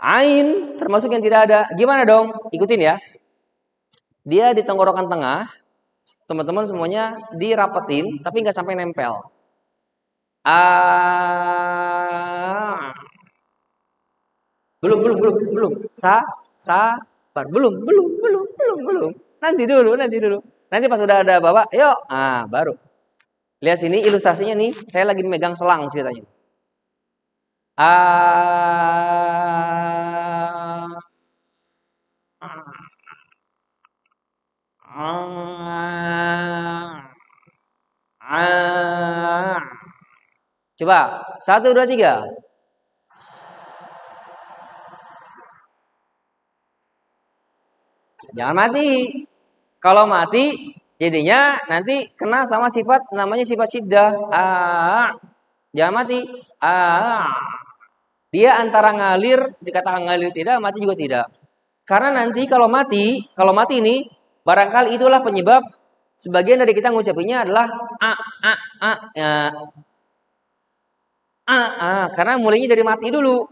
Ain termasuk yang tidak ada. Gimana dong? Ikutin ya. Dia di tenggorokan tengah, teman-teman semuanya dirapetin, tapi nggak sampai nempel. Belum. Sabar. Belum. Nanti dulu. Nanti pas udah ada Bapak, yuk. Baru. Lihat sini ilustrasinya nih, saya lagi megang selang ceritanya. Coba, 1, 2, 3. Jangan mati. Kalau mati, jadinya nanti kena sama sifat namanya sifat syiddah. Jangan mati. Dia antara ngalir, dikatakan ngalir tidak, mati juga tidak. Karena nanti kalau mati ini barangkali itulah penyebab sebagian dari kita ngucapinnya adalah karena mulainya dari mati dulu.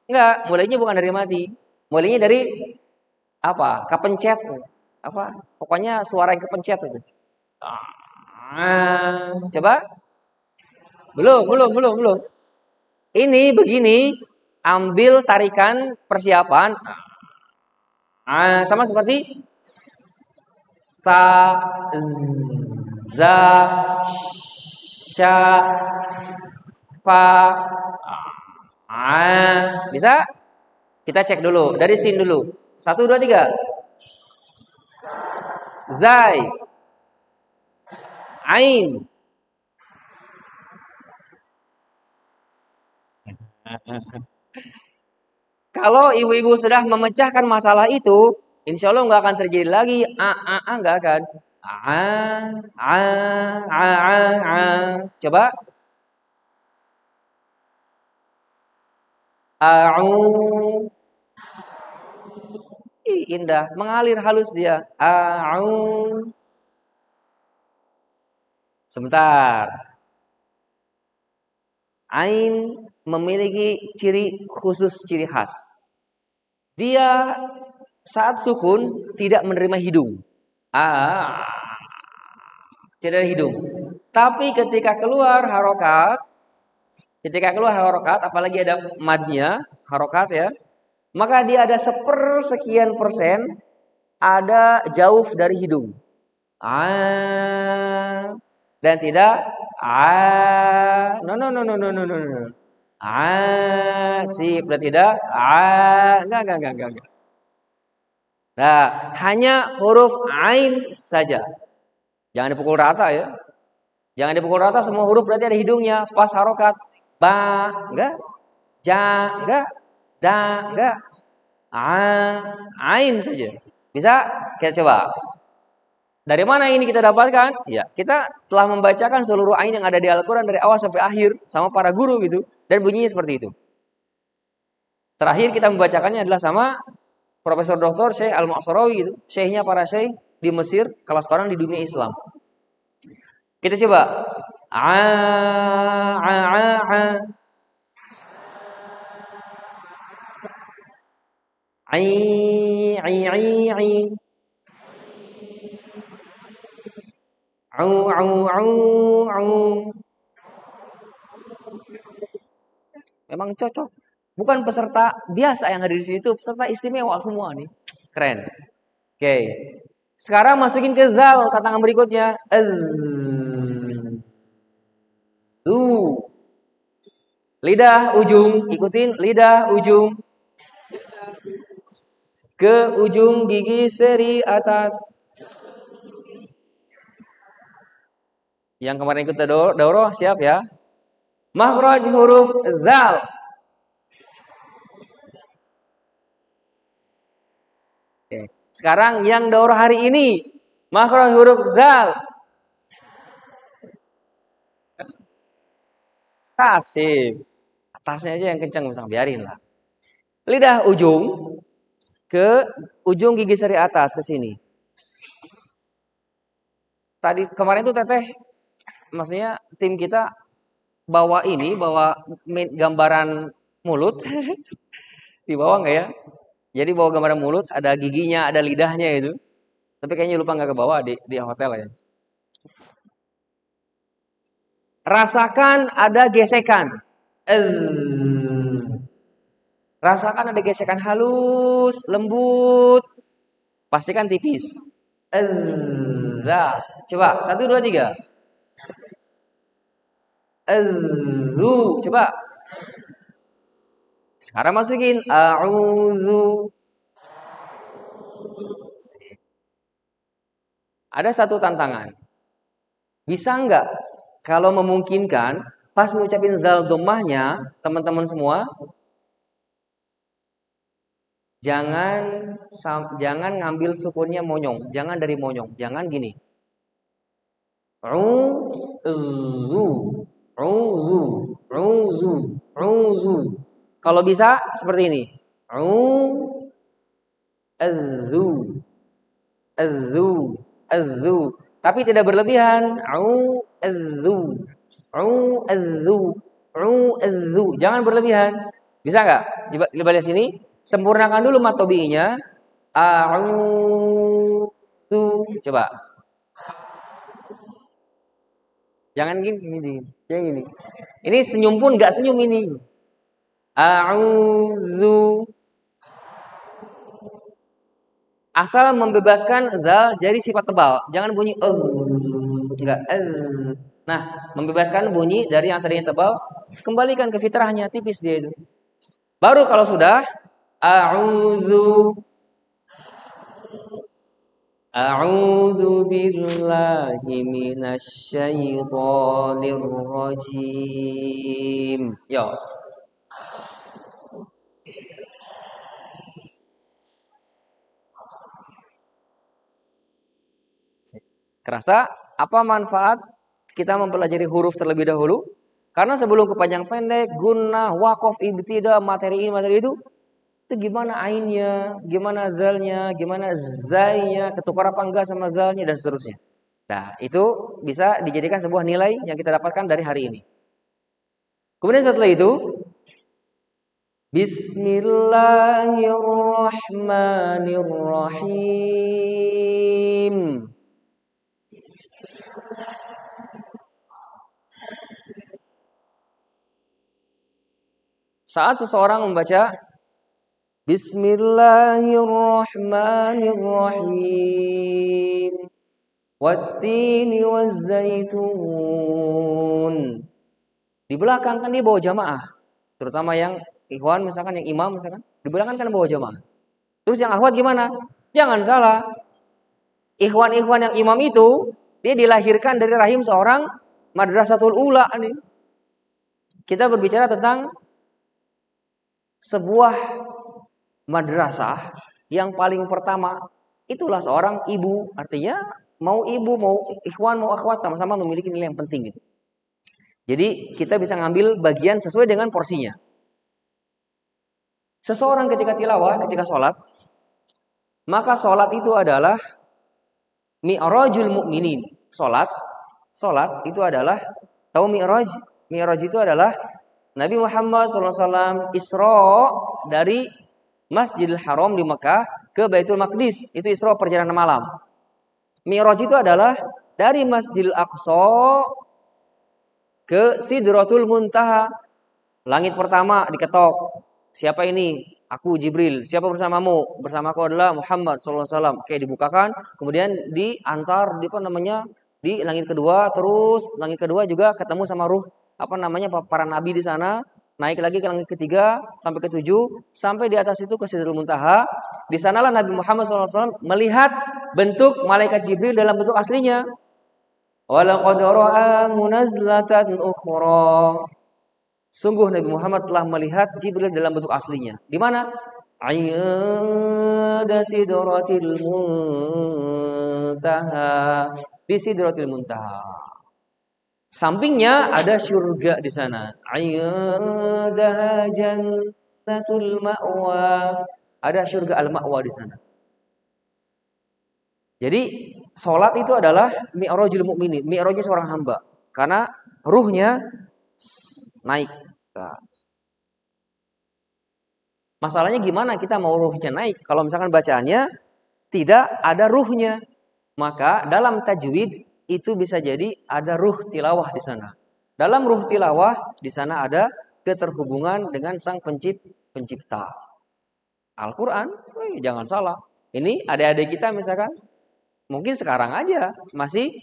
Enggak, mulainya bukan dari mati. Mulainya dari apa? Kepencet. Apa? Pokoknya suara yang kepencet itu. Coba. Belum. Ini begini, ambil tarikan persiapan. Sama seperti sa, za, sya, fa. Bisa? Kita cek dulu dari sin dulu. 1, 2, 3. Zai, ain. Kalau ibu-ibu sudah memecahkan masalah itu, insya Allah nggak akan terjadi lagi nggak akan. Coba. A'u. Indah, mengalir halus dia. A'u. Sebentar. Ain memiliki ciri khusus, ciri khas. Dia saat sukun tidak menerima hidung. Tidak ada hidung. Tapi ketika keluar harokat, apalagi ada madnya, harokat ya, maka dia ada sepersekian persen ada jauh dari hidung. Dan tidak no. Sip, dan tidak enggak. Nah, hanya huruf ain saja. Jangan dipukul rata ya. Jangan dipukul rata semua huruf berarti ada hidungnya. Pas harokat. Ba, enggak. Ja, enggak. Da, enggak. Ain saja. Bisa? Kita coba. Dari mana ini kita dapatkan? Ya, kita telah membacakan seluruh ain yang ada di Al-Quran dari awal sampai akhir sama para guru gitu. Dan bunyinya seperti itu. Terakhir kita membacakannya adalah sama Profesor Dr. Syekh Al-Ma'sarawi gitu. Syekhnya para syekh di Mesir, kalau sekarang di dunia Islam. Kita coba. Memang cocok. Bukan peserta biasa yang ada di situ, peserta istimewa semua nih. Keren. Oke. Sekarang masukin ke zal tantangan berikutnya. Lidah ujung, ikutin lidah ujung ke ujung gigi seri atas. Yang kemarin ikut daurah siap ya. Makhraj huruf zal. Oke. Sekarang yang daurah hari ini, makhraj huruf zal. Tasib. Atasnya aja yang kencang, bisa biarin lah. Lidah ujung ke ujung gigi seri atas ke sini. Tadi kemarin tuh Teteh, maksudnya tim kita bawa gambaran mulut di bawah nggak ya? Jadi bawa gambaran mulut, ada giginya, ada lidahnya itu. Tapi kayaknya lupa nggak ke bawah di hotel ya. Rasakan ada gesekan. Rasakan ada gesekan halus, lembut. Pastikan tipis. Coba 1, 2, 3. Coba. Sekarang masukin a'udzu. Ada satu tantangan. Bisa nggak kalau memungkinkan pas ngucapin zal dhammahnya, teman-teman semua jangan ngambil sukunnya monyong, jangan dari monyong, jangan gini. Kalau bisa seperti ini. Tapi tidak berlebihan. Jangan berlebihan. Bisa nggak? Coba lihat sini. Sempurnakan dulu mat tobi'inya. Coba. Jangan gini, gini. Jangan gini. Ini senyum pun nggak senyum ini. A'udzu. Asal membebaskan zal dari sifat tebal. Jangan bunyi enggak. Nah, membebaskan bunyi dari yang tadinya tebal, kembalikan ke fitrahnya, tipis dia itu. Baru kalau sudah a'udzu a'udzu billahi minasyaitonir rajim. Yo. Kerasa apa manfaat kita mempelajari huruf terlebih dahulu? Karena sebelum ke panjang pendek, gunnah, waqaf, ibtida, materi ini, materi itu gimana ainnya, gimana zalnya, gimana zainya, ketukar apa enggak sama zalnya dan seterusnya. Nah, itu bisa dijadikan sebuah nilai yang kita dapatkan dari hari ini. Kemudian setelah itu, Bismillahirrahmanirrahim. Saat seseorang membaca Bismillahirrahmanirrahim. Wattini wazzaitun. Di belakang kan dia bawa jamaah. Terutama yang ikhwan misalkan, yang imam misalkan. Di belakang kan bawa jamaah. Terus yang akhwat gimana? Jangan salah. Ikhwan-ikhwan yang imam itu, dia dilahirkan dari rahim seorang madrasatul ula nih. Kita berbicara tentang sebuah madrasah yang paling pertama itulah seorang ibu. Artinya mau ibu, mau ikhwan, mau akhwat sama-sama memiliki nilai yang penting gitu. Jadi kita bisa ngambil bagian sesuai dengan porsinya. Seseorang ketika tilawah, ketika sholat, maka sholat itu adalah mi'rajul mu'minin. Sholat itu adalah, tahu mi'raj? Mi'raj itu adalah Nabi Muhammad SAW Isra dari Masjidil Haram di Mekah ke Baitul Maqdis. Itu Isra perjalanan malam. Mi'raj itu adalah dari Masjidil Aqsa ke Sidratul Muntaha. Langit pertama diketok. Siapa ini? Aku Jibril. Siapa bersamamu? Bersamaku adalah Muhammad SAW. Oke, dibukakan. Kemudian diantar di langit kedua. Terus langit kedua juga ketemu sama ruh para nabi di sana. Naik lagi ke langit ketiga sampai ke 7. Sampai di atas itu ke Sidratul Muntaha. Di sanalah Nabi Muhammad SAW melihat bentuk malaikat Jibril dalam bentuk aslinya. Walaqad ra'ahu nazlatan ukhra. Sungguh Nabi Muhammad telah melihat Jibril dalam bentuk aslinya. Di mana? Ayada sidratil muntaha. Di sidratil muntaha. Sampingnya ada surga di sana. Ayada jannatul ma'wa. Ada surga al-ma'wa di sana. Jadi sholat itu adalah mi'rajul mu'minin, mi'rajnya seorang hamba. Karena ruhnya naik. Nah. Masalahnya gimana kita mau ruhnya naik? Kalau misalkan bacaannya tidak ada ruhnya, maka dalam tajwid itu bisa jadi ada ruh tilawah di sana. Dalam ruh tilawah di sana ada keterhubungan dengan sang pencipta. Al-Quran, jangan salah. Ini adik-adik kita misalkan, mungkin sekarang aja masih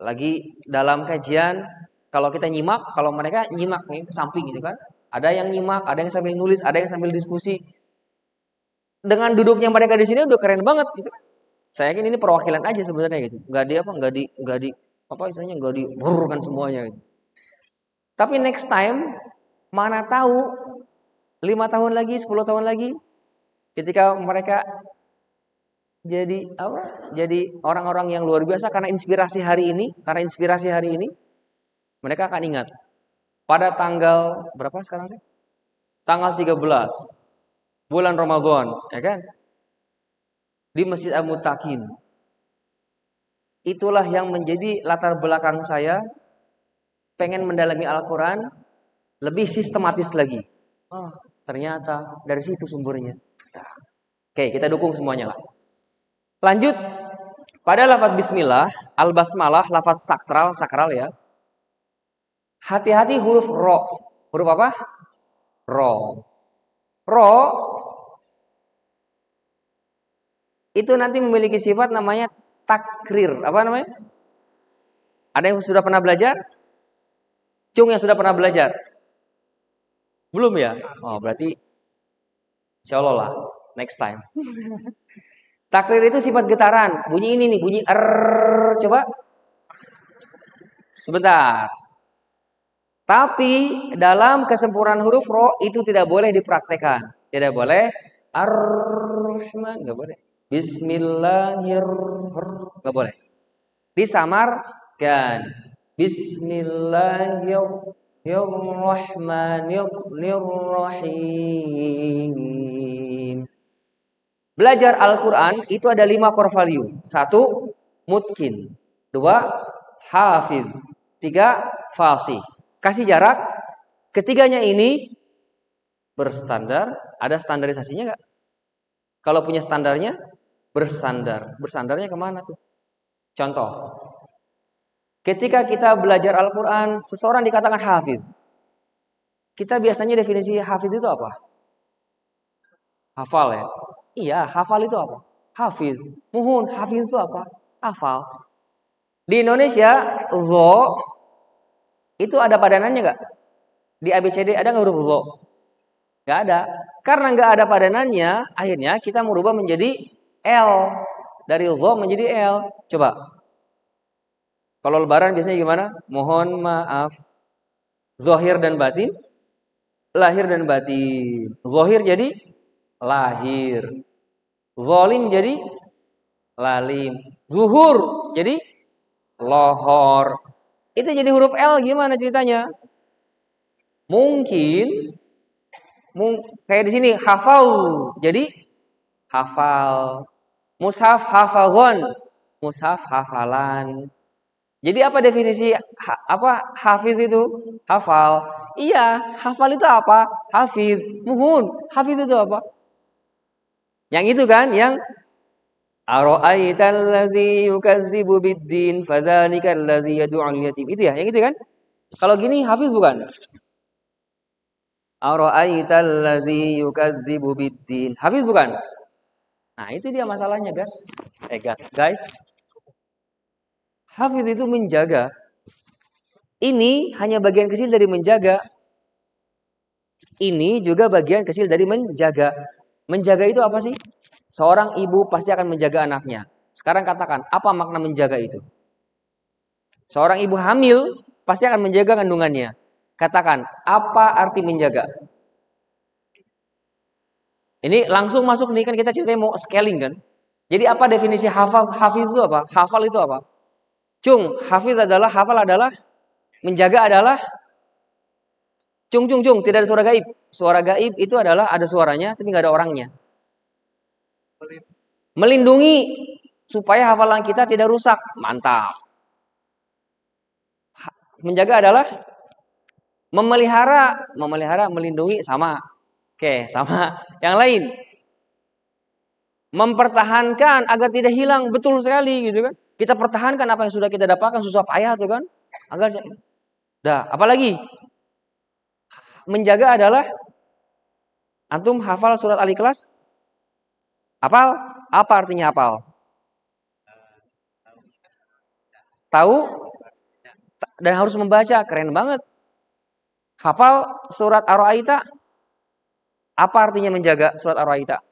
lagi dalam kajian. Kalau kita nyimak, kalau mereka nyimak nih ke samping gitu kan. Ada yang nyimak, ada yang sambil nulis, ada yang sambil diskusi. Dengan duduknya mereka di sini udah keren banget gitu. Saya yakin ini perwakilan aja sebenarnya gitu. Enggak di apa istilahnya enggak dibururkan semuanya gitu. Tapi next time mana tahu 5 tahun lagi, 10 tahun lagi ketika mereka jadi Jadi orang-orang yang luar biasa karena inspirasi hari ini, mereka akan ingat pada tanggal berapa sekarang? Tanggal 13 bulan Ramadan, ya kan? Di Masjid Al-Muttaqin. Itulah yang menjadi latar belakang saya pengen mendalami Al-Qur'an lebih sistematis lagi. Oh, ternyata dari situ sumbernya. Oke, kita dukung semuanya lah. Lanjut Pada lafaz bismillah, al-basmalah, lafaz sakral ya. Hati-hati huruf ro. Huruf apa? Ro. Ro itu nanti memiliki sifat namanya takrir. Apa namanya? Ada yang sudah pernah belajar? Cung yang sudah pernah belajar? Belum ya? Oh, berarti insya Allah lah. Next time. Takrir itu sifat getaran. Bunyi ini nih, bunyi coba. Sebentar. Tapi dalam kesempurnaan huruf ro itu tidak boleh dipraktekkan. Tidak boleh ar-Rahman, enggak boleh. Bismillahirrahmanirrahim, enggak boleh. Disamarkan. Bismillahirrahmanirrahim. Belajar Al-Quran itu ada 5 core value. 1. Mutkin. 2. Hafiz. 3. Fasih. Kasih jarak. Ketiganya ini berstandar. Ada standarisasinya nggak? Kalau punya standarnya, bersandar. Bersandarnya kemana tuh? Contoh. Ketika kita belajar Al-Quran, seseorang dikatakan hafiz. Kita biasanya definisi hafiz itu apa? Hafal ya? Iya, hafal itu apa? Hafiz. Muhun, hafiz itu apa? Hafal. Di Indonesia, zo itu ada padanannya nggak? Di ABCD ada nggak huruf zo? Nggak ada. Karena nggak ada padanannya, akhirnya kita merubah menjadi L. Dari zo menjadi L. Coba. Kalau lebaran biasanya gimana? Mohon maaf. Zohir dan batin. Lahir dan batin. Zohir jadi lahir. Zolim jadi lalim. Zuhur jadi lohor. Itu jadi huruf L gimana ceritanya? Mungkin kayak di sini hafal jadi hafal. Mushaf hafalon. Mushaf hafalan. Jadi apa definisi hafiz itu? Hafal. Iya, hafal itu apa? Hafiz. Muhun, hafiz itu apa? Yang itu kan, yang ara'aital ladzi yukadzibu biddin fadzalikal ladzi yad'ul yatim. Itu ya, yang itu kan? Kalau gini hafiz bukan? Ara'aital ladzi yukadzibu biddin. Hafiz bukan? Nah, itu dia masalahnya, guys. Guys. Hafiz itu menjaga. Ini hanya bagian kecil dari menjaga. Ini juga bagian kecil dari menjaga. Menjaga itu apa sih? Seorang ibu pasti akan menjaga anaknya. Sekarang katakan, apa makna menjaga itu? Seorang ibu hamil pasti akan menjaga kandungannya. Katakan, apa arti menjaga? Ini langsung masuk nih, kan kita ceritanya mau scaling kan. Jadi apa definisi hafiz itu apa? Hafal itu apa? Cung, hafal adalah menjaga adalah cung, tidak ada suara gaib. Suara gaib itu adalah ada suaranya tapi nggak ada orangnya. Melindungi supaya hafalan kita tidak rusak. Mantap. Menjaga adalah memelihara, melindungi sama. Oke, sama. Yang lain. Mempertahankan agar tidak hilang, betul sekali gitu kan. Kita pertahankan apa yang sudah kita dapatkan susah payah tuh kan. Agar apalagi? Menjaga adalah antum hafal surat Al-Ikhlas? Hafal? Apa artinya hafal? Tahu dan harus membaca, keren banget. Hafal surat Ar-Ra'aita? Apa artinya menjaga surat Ar-Ra'aita?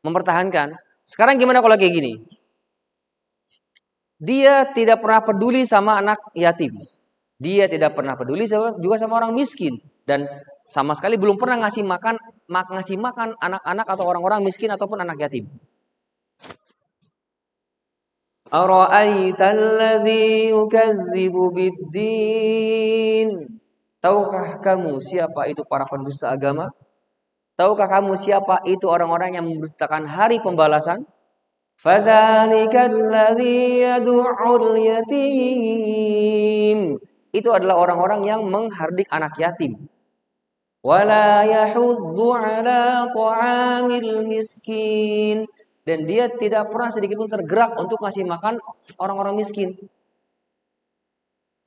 Mempertahankan. Sekarang gimana kalau kayak gini? Dia tidak pernah peduli sama anak yatim. Dia tidak pernah peduli juga sama orang miskin. Dan sama sekali belum pernah ngasih makan anak-anak atau orang-orang miskin ataupun anak yatim. Ara'aital ladzi yukadzibu biddin. Tahukah kamu siapa itu para pendusta agama? Tahukah kamu siapa itu orang-orang yang mendustakan hari pembalasan? Fadzalikal ladzi yad'ul yatim. Itu adalah orang-orang yang menghardik anak yatim. Wala yahuddu ala ta'amil miskin. dan dia tidak pernah sedikit pun tergerak untuk ngasih makan orang-orang miskin.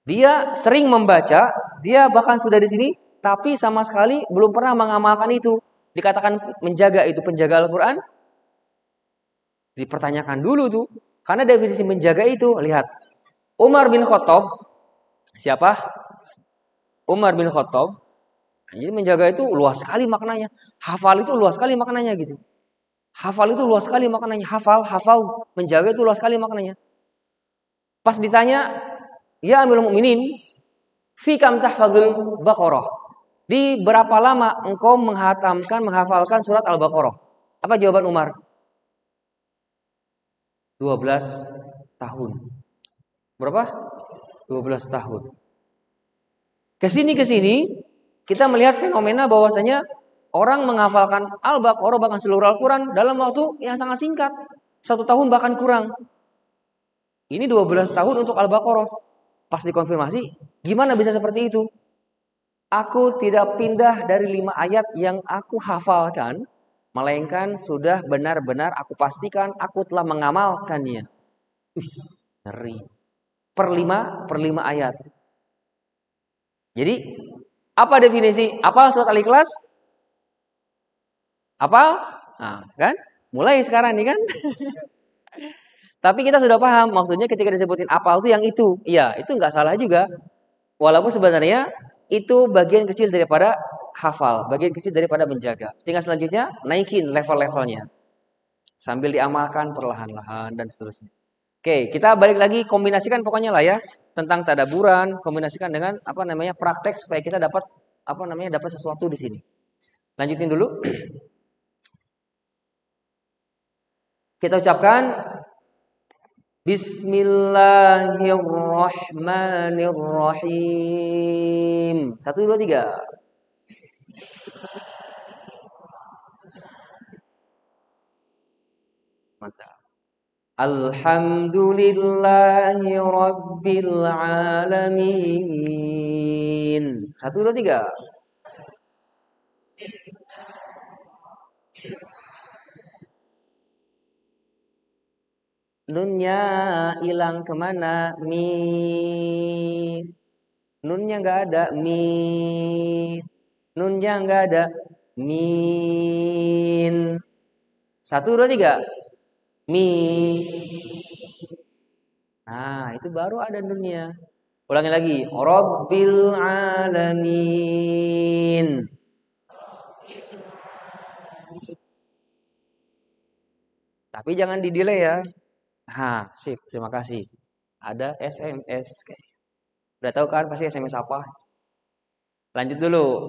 Dia sering membaca, dia bahkan sudah di sini, tapi sama sekali belum pernah mengamalkan itu. Dikatakan menjaga itu penjaga Al-Quran, dipertanyakan dulu tuh. Karena definisi menjaga itu, lihat. Umar bin Khattab, siapa? Umar bin Khattab. Jadi menjaga itu luas sekali maknanya. Hafal itu luas sekali maknanya gitu. Hafal itu luas sekali maknanya. Hafal, menjaga itu luas sekali maknanya. Pas ditanya, ya Amirul Mukminin, fi kam tahfadzul Baqarah? Di berapa lama engkau menghafalkan surat Al-Baqarah? Apa jawaban Umar? 12 tahun. Berapa? 12 tahun. Kesini kita melihat fenomena bahwasanya orang menghafalkan Al-Baqarah bahkan seluruh Al-Quran dalam waktu yang sangat singkat. 1 tahun bahkan kurang. Ini 12 tahun untuk Al-Baqarah. Pas dikonfirmasi, gimana bisa seperti itu? Aku tidak pindah dari 5 ayat yang aku hafalkan, melainkan sudah benar-benar aku pastikan aku telah mengamalkannya. Ngeri. Per 5 ayat. Jadi, apa definisi? Apa surat Al-Ikhlas? Apa? Nah, kan? Mulai sekarang nih kan? Tapi kita sudah paham, maksudnya ketika disebutin apal itu yang itu. Iya, itu nggak salah juga. Walaupun sebenarnya itu bagian kecil daripada hafal, bagian kecil daripada menjaga. Tinggal selanjutnya naikin level-levelnya. Sambil diamalkan perlahan-lahan dan seterusnya. Oke, kita balik lagi kombinasikan pokoknya lah ya tentang tadaburan, kombinasikan dengan praktek supaya kita dapat dapat sesuatu di sini. Lanjutin dulu. Kita ucapkan Bismillahirrahmanirrahim. 1, 2, 3. Mantap. Alhamdulillahi Rabbil Alamin. 1, 2, 3. Nunnya hilang kemana? Nunnya nggak ada. Nunnya nggak ada. Min. 1, 2, 3. Mi. Nah, itu baru ada nunnya. Ulangi lagi. Rabbil alamin. Tapi jangan di delay ya. Sip. Terima kasih. Ada SMS. Udah tahu kan pasti SMS apa? Lanjut dulu.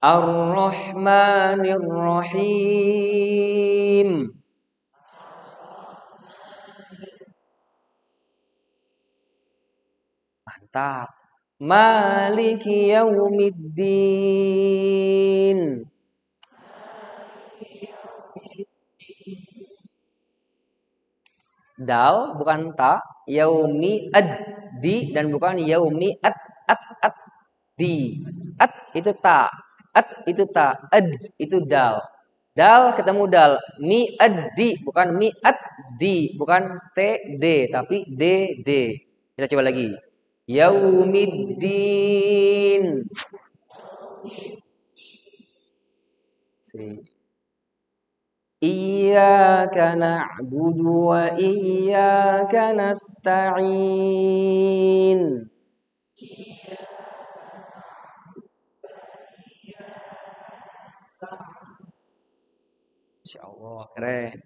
Ar-Rahmanir-Rahim. Mantap. Maliki yaumiddin. Dal bukan ta, yaumi ad di dan bukan yaumi at di. At itu ta, at itu ta, ad itu dal. Dal ketemu dal, mi ad di bukan mi ad di, bukan t d tapi d d. Kita coba lagi. Yaumiddin. Iyyaka na'budu wa iyyaka nasta'in. Insyaallah keren.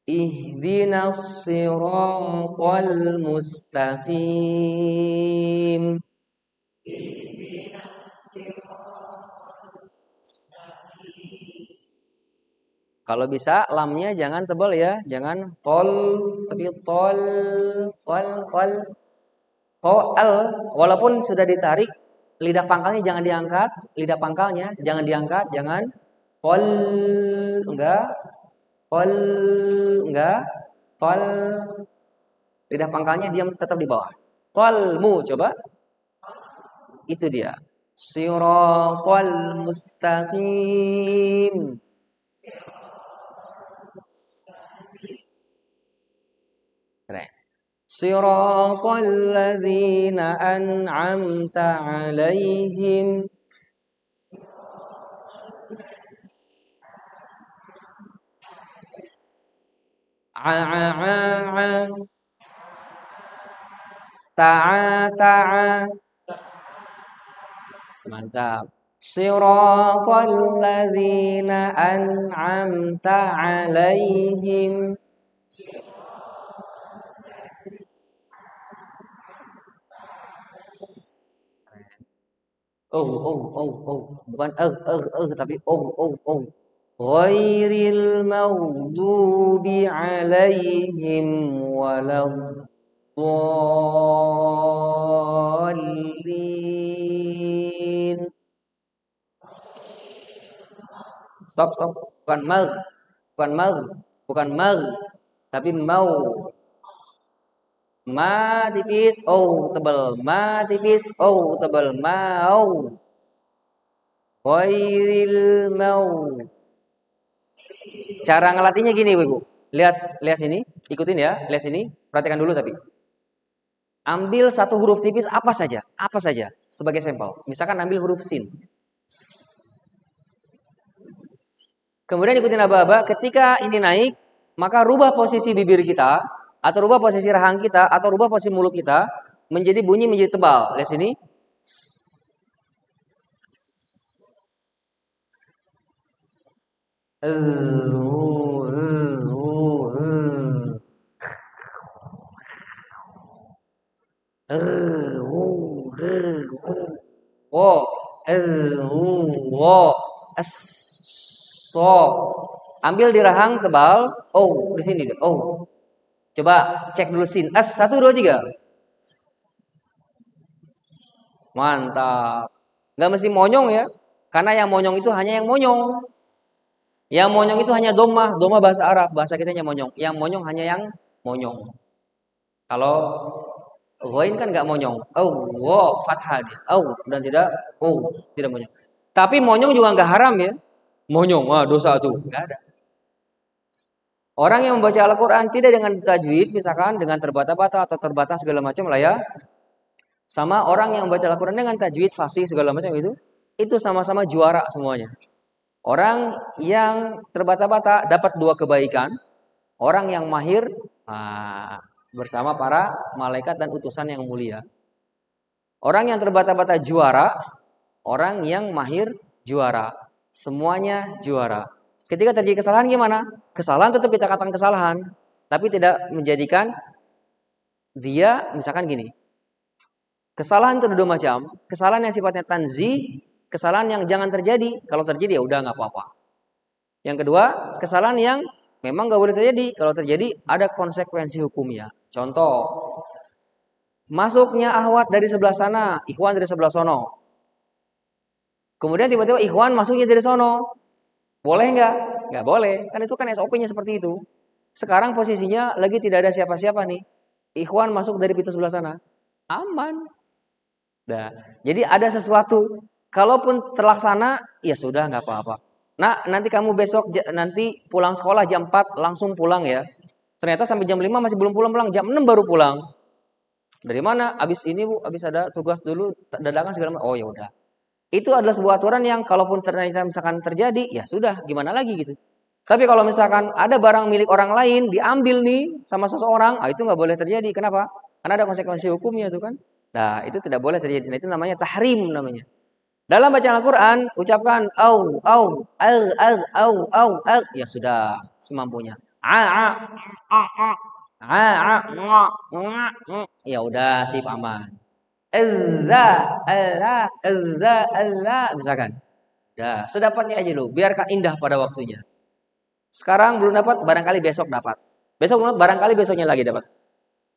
Ihdinas siratal mustaqim. Kalau bisa lamnya jangan tebal ya, jangan tol tapi tol tol walaupun sudah ditarik lidah pangkalnya jangan diangkat, lidah pangkalnya jangan diangkat, jangan tol enggak, tol enggak, tol lidah pangkalnya diam tetap di bawah. Tolmu coba. Itu dia. Siratal mustaqim. Siratal ladzina an'amta 'alaihim. A a a a ta'a ta'a. Mantap. Siratal ladzina an'amta 'alaihim. Bukan tapi Ghairil maghdubi 'alaihim waladdallin. Stop, stop. Bukan mag, bukan mag, bukan mag, tapi mau. Ma tipis, tebal. Ma tipis, tebal. Mau. Ghairil mau. Cara ngelatihnya gini, Ibu. Lihat, lihat sini, ikutin ya, lihat sini, perhatikan dulu tapi. Ambil satu huruf tipis apa saja sebagai sampel. Misalkan ambil huruf sin. Kemudian ikutin aba-aba, ketika ini naik, maka rubah posisi bibir kita, atau rubah posisi rahang kita, atau rubah posisi mulut kita, menjadi bunyi menjadi tebal. Lihat sini. Wo, wo, es, so. Ambil di rahang tebal, di sini, Coba cek dulu sin. S 1 2 3. Mantap. Nggak mesti monyong ya. Karena yang monyong itu hanya yang monyong. Yang monyong itu hanya domah. Domah bahasa Arab. Bahasa kita hanya monyong. Yang monyong hanya yang monyong. Kalau ghain kan nggak monyong. Fathah dia. Dan tidak monyong. Tapi monyong juga nggak haram ya. Monyong, dosa tuh. Nggak ada. Orang yang membaca Al-Quran tidak dengan tajwid, misalkan dengan terbata-bata atau terbatas segala macam lah ya. Sama orang yang membaca Al-Quran dengan tajwid, fasih segala macam itu sama-sama juara semuanya. Orang yang terbata-bata dapat 2 kebaikan. Orang yang mahir bersama para malaikat dan utusan yang mulia. Orang yang terbata-bata juara, orang yang mahir juara. Semuanya juara. Ketika terjadi kesalahan gimana? Kesalahan tetap kita katakan kesalahan, tapi tidak menjadikan dia misalkan gini. Kesalahan itu ada 2 macam. Kesalahan yang sifatnya tanzih, kesalahan yang jangan terjadi. Kalau terjadi ya udah nggak apa-apa. Yang kedua, kesalahan yang memang nggak boleh terjadi. Kalau terjadi ada konsekuensi hukumnya. Contoh, masuknya ahwat dari sebelah sana, ikhwan dari sebelah sono. Kemudian tiba-tiba ikhwan masuknya dari sono. Boleh nggak? Nggak boleh. Kan itu kan SOP-nya seperti itu. Sekarang posisinya lagi tidak ada siapa-siapa nih. Ikhwan masuk dari pintu sebelah sana. Aman. Nah, jadi ada sesuatu. Kalaupun terlaksana, ya sudah nggak apa-apa. Nah, nanti kamu besok nanti pulang sekolah jam 4 langsung pulang ya. Ternyata sampai jam 5 masih belum pulang-pulang, jam 6 baru pulang. Dari mana? Abis ini Bu, abis ada tugas dulu, dadakan segala macam. Oh ya udah. Itu adalah sebuah aturan yang kalaupun ternyata misalkan terjadi, ya sudah, gimana lagi gitu. Tapi kalau misalkan ada barang milik orang lain diambil nih sama seseorang, itu nggak boleh terjadi. Kenapa? Karena ada konsekuensi hukumnya itu kan. Nah, itu tidak boleh terjadi. Nah, itu namanya tahrim namanya. Dalam bacaan Al-Quran, ucapkan au. Ya sudah, semampunya. Ya udah, sip aman. Allah, misalkan. Ya, sedapatnya aja dulu, biarkan indah pada waktunya. Sekarang belum dapat, barangkali besok dapat. Besok belum, barangkali besoknya lagi dapat.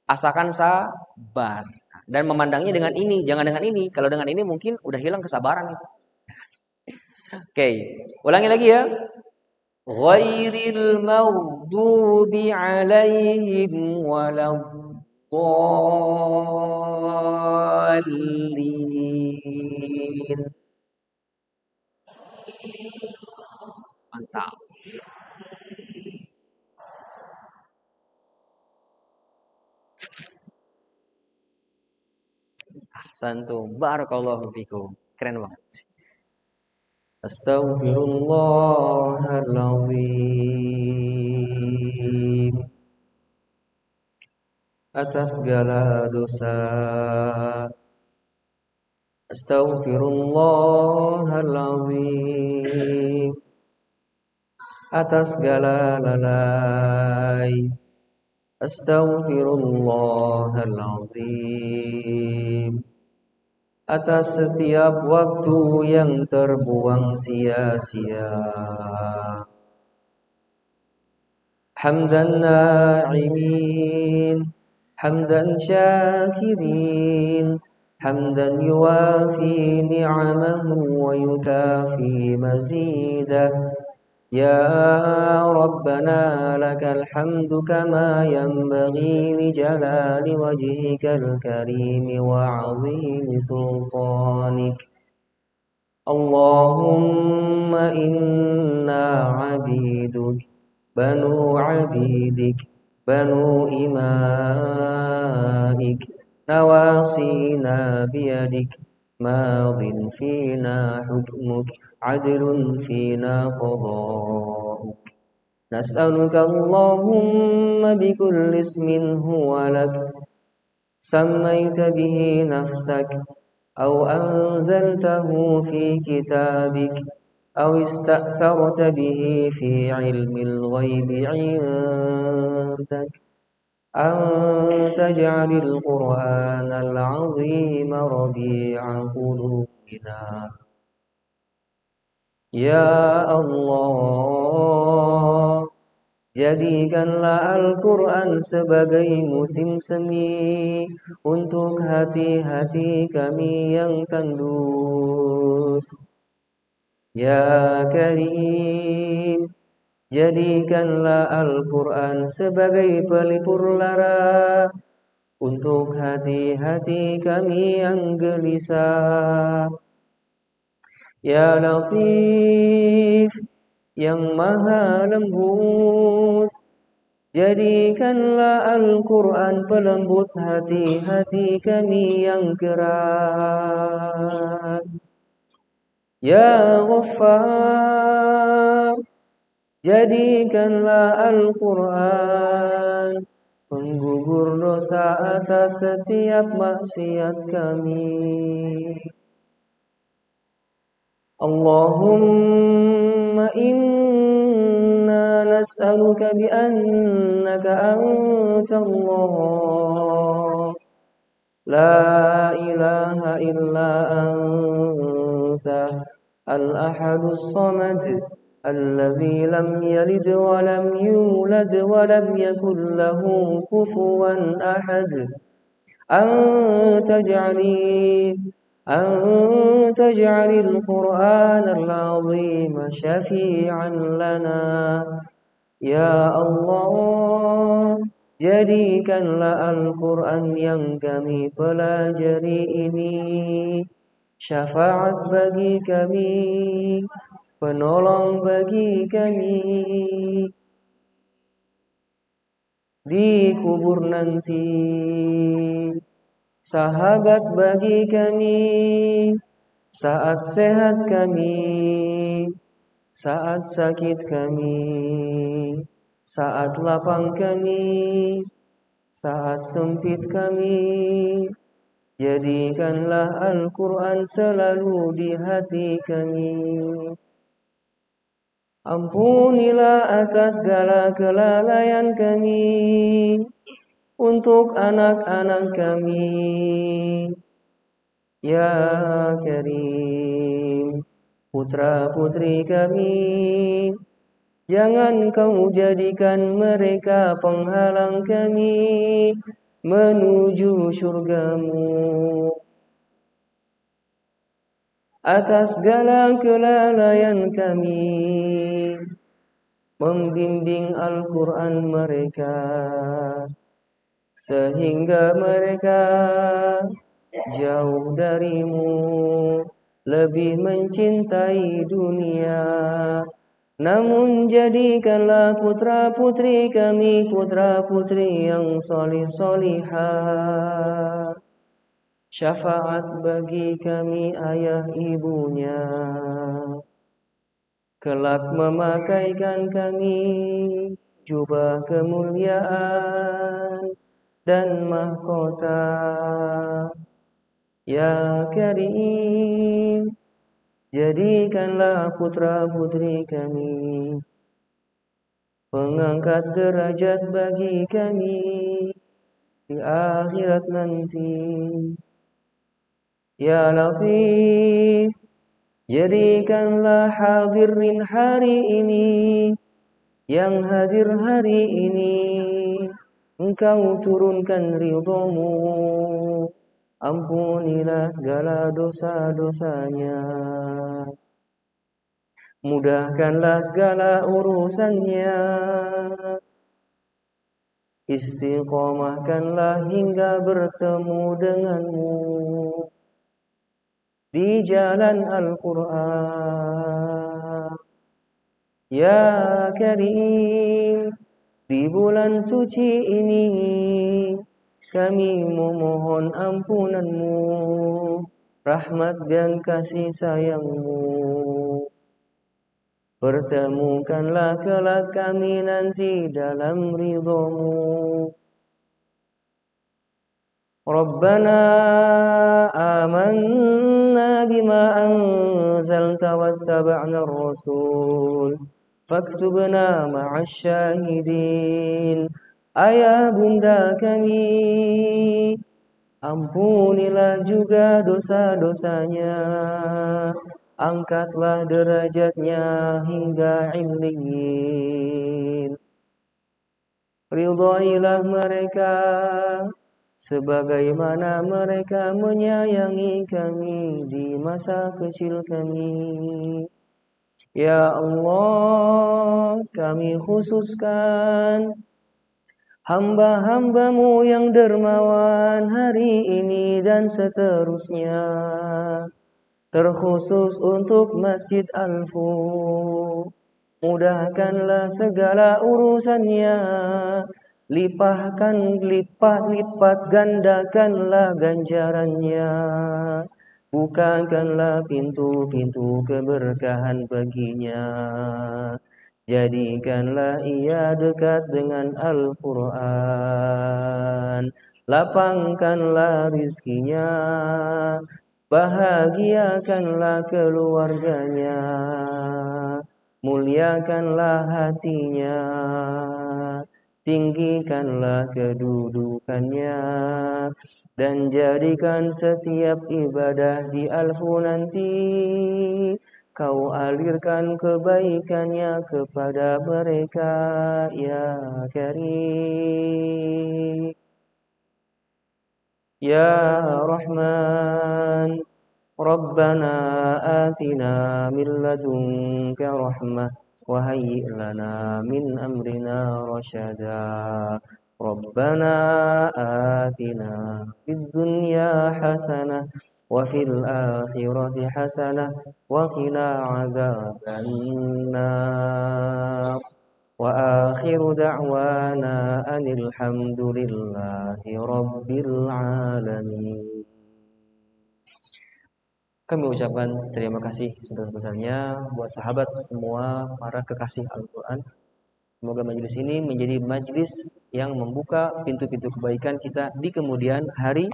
Asalkan sabar dan memandangnya dengan ini, jangan dengan ini. Kalau dengan ini mungkin udah hilang kesabaran itu. Oke, ulangi lagi ya. Ghairil maghdubi alaihim waladdallin. Mantap. Santum. Barakallahu fikum. Keren banget. Astaghfirullahaladzim atas segala dosa. Astaghfirullahaladzim atas segala lalai. Astaghfirullahaladzim atas setiap waktu yang terbuang sia-sia. Hamdan na'imin, hamdan syakirin, hamdan yuwafi ni'amahu wa yukafi mazidah. Ya Rabbana lakal hamdu kama yanbaghi li jalali wajhikal karimi wa 'azimi sultanik. Allahumma inna 'abiduk banu 'abidik banu imaik nawasina biyadik madin fina hukmuk adlun fina qada'uk. Nas'aluka Allahumma bikulli ismin huwa lak sammaita bihi nafsak aw anzaltahu fi kitabik aw ista'tharta bihi fi ilmil ghaibi 'indak an taj'alil qur'anal 'azima rabi'a qulubina. Ya Allah, jadikanlah Al-Quran sebagai musim semi untuk hati-hati kami yang tandus. Ya Karim, jadikanlah Al-Quran sebagai pelipur lara untuk hati-hati kami yang gelisah. Ya Latif, yang maha lembut, jadikanlah Al-Quran pelembut hati-hati kami yang keras. Ya Ghaffar, jadikanlah Al-Quran penggugur dosa atas setiap maksiat kami. Allahumma inna nas'aluka bi annaka anta Allah la ilaha illa anta al-ahadus samad alladzi lam yalid wa lam yulad wa lam yakul lahu kufuwan ahad. أن تجعل القرآن العظيم شفيعا لنا. Ya Allah, jadikanlah Al-Quran yang kami pelajari ini syafaat bagi kami, penolong bagi kami di kubur nanti, sahabat bagi kami saat sehat kami, saat sakit kami, saat lapang kami, saat sempit kami. Jadikanlah Al-Quran selalu di hati kami. Ampunilah atas segala kelalaian kami untuk anak-anak kami. Ya Karim, putra-putri kami, jangan kau jadikan mereka penghalang kami menuju surgamu. Atas segala kelalaian kami, membimbing Al-Quran mereka sehingga mereka jauh darimu, lebih mencintai dunia. Namun jadikanlah putra-putri kami putra-putri yang solih-solihah. syafaat bagi kami ayah ibunya, kelak memakaikan kami jubah kemuliaan dan mahkota. Ya Karim, jadikanlah putra-putri kami pengangkat derajat bagi kami di akhirat nanti. Ya Latif, jadikanlah hadirin hari ini, yang hadir hari ini, Engkau turunkan ridhamu, ampunilah segala dosa-dosanya, mudahkanlah segala urusannya, istiqomahkanlah hingga bertemu denganmu di jalan Al-Quran. Ya Karim, di bulan suci ini kami memohon ampunanmu, rahmat dan kasih sayangmu. Pertemukanlah kelak kami nanti dalam ridhamu. Rabbana amanna bima anzalta wattaba'na ar-rasul faktubna ma'asy syahidin. Ayah bunda kami, ampunilah juga dosa-dosanya, angkatlah derajatnya hingga illiyin. Ridhailah mereka sebagaimana mereka menyayangi kami di masa kecil kami. Ya Allah, kami khususkan hamba-hambamu yang dermawan hari ini dan seterusnya, terkhusus untuk Masjid Al-Fu. Mudahkanlah segala urusannya, lipat gandakanlah ganjarannya, bukakanlah pintu-pintu keberkahan baginya, jadikanlah ia dekat dengan Al-Quran, lapangkanlah rizkinya, bahagiakanlah keluarganya, muliakanlah hatinya, tinggikanlah kedudukannya, dan jadikan setiap ibadah di Al-Fu nanti Kau alirkan kebaikannya kepada mereka, Ya Karim. Ya Rahman, Rabbana atina min ladunka rahmah wa hayyi' lana min amrina rasyada. Rabbana atina fid dunya hasanah wa fil akhirati hasanah wa qina adzabannar. Wa akhiru da'wana anil hamdulillahi rabbil alamin. Kami ucapkan terima kasih sebesar-besarnya buat sahabat semua para kekasih Al-Quran. Semoga majelis ini menjadi majelis yang membuka pintu-pintu kebaikan kita di kemudian hari.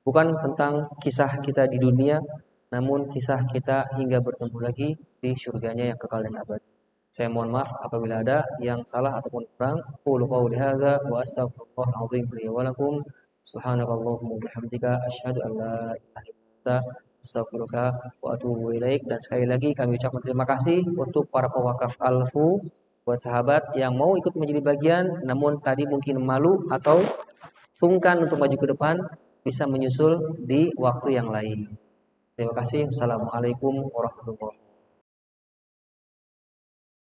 Bukan tentang kisah kita di dunia, namun kisah kita hingga bertemu lagi di surganya yang kekal dan abadi. Saya mohon maaf apabila ada yang salah ataupun kurang. Qulu qawli hadza wa astaghfirullahal azim li wa lakum. Subhanakallahumma wa bihamdika asyhadu an la ilaha illa anta astaghfiruka wa atubu ilaik. Dan sekali lagi kami ucapkan terima kasih untuk para pewakaf Al-Fu, buat sahabat yang mau ikut menjadi bagian namun tadi mungkin malu atau sungkan untuk maju ke depan, bisa menyusul di waktu yang lain. Terima kasih. Assalamualaikum warahmatullahi wabarakatuh.